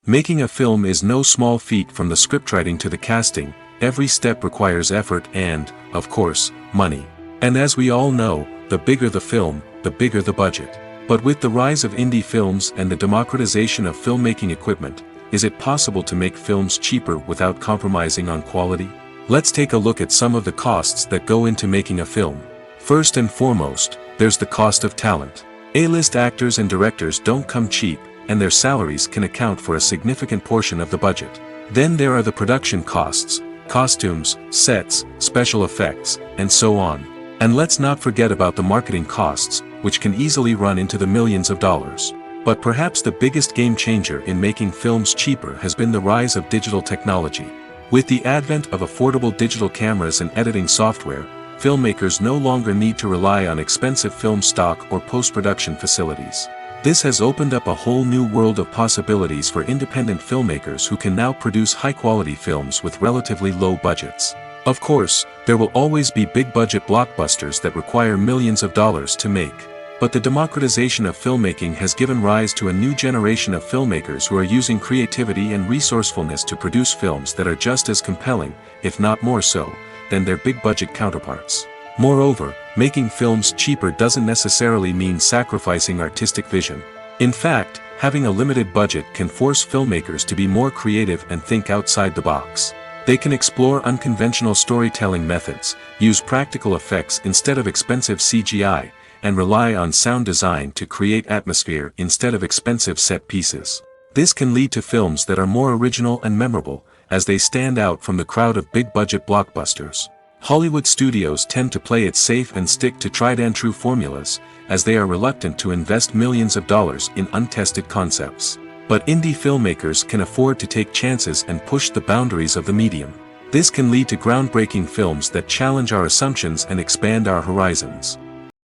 Making a film is no small feat. From the scriptwriting to the casting, every step requires effort and, of course, money. And as we all know, the bigger the film, the bigger the budget. But with the rise of indie films and the democratization of filmmaking equipment, is it possible to make films cheaper without compromising on quality? Let's take a look at some of the costs that go into making a film. First and foremost, there's the cost of talent. A-list actors and directors don't come cheap, and their salaries can account for a significant portion of the budget. Then there are the production costs, costumes, sets, special effects, and so on. And let's not forget about the marketing costs, which can easily run into the millions of dollars. But perhaps the biggest game changer in making films cheaper has been the rise of digital technology. With the advent of affordable digital cameras and editing software, filmmakers no longer need to rely on expensive film stock or post-production facilities. This has opened up a whole new world of possibilities for independent filmmakers who can now produce high-quality films with relatively low budgets. Of course, there will always be big-budget blockbusters that require millions of dollars to make. But the democratization of filmmaking has given rise to a new generation of filmmakers who are using creativity and resourcefulness to produce films that are just as compelling, if not more so, than their big-budget counterparts. Moreover, making films cheaper doesn't necessarily mean sacrificing artistic vision. In fact, having a limited budget can force filmmakers to be more creative and think outside the box. They can explore unconventional storytelling methods, use practical effects instead of expensive CGI, and rely on sound design to create atmosphere instead of expensive set pieces. This can lead to films that are more original and memorable, as they stand out from the crowd of big-budget blockbusters. Hollywood studios tend to play it safe and stick to tried-and-true formulas, as they are reluctant to invest millions of dollars in untested concepts. But indie filmmakers can afford to take chances and push the boundaries of the medium. This can lead to groundbreaking films that challenge our assumptions and expand our horizons.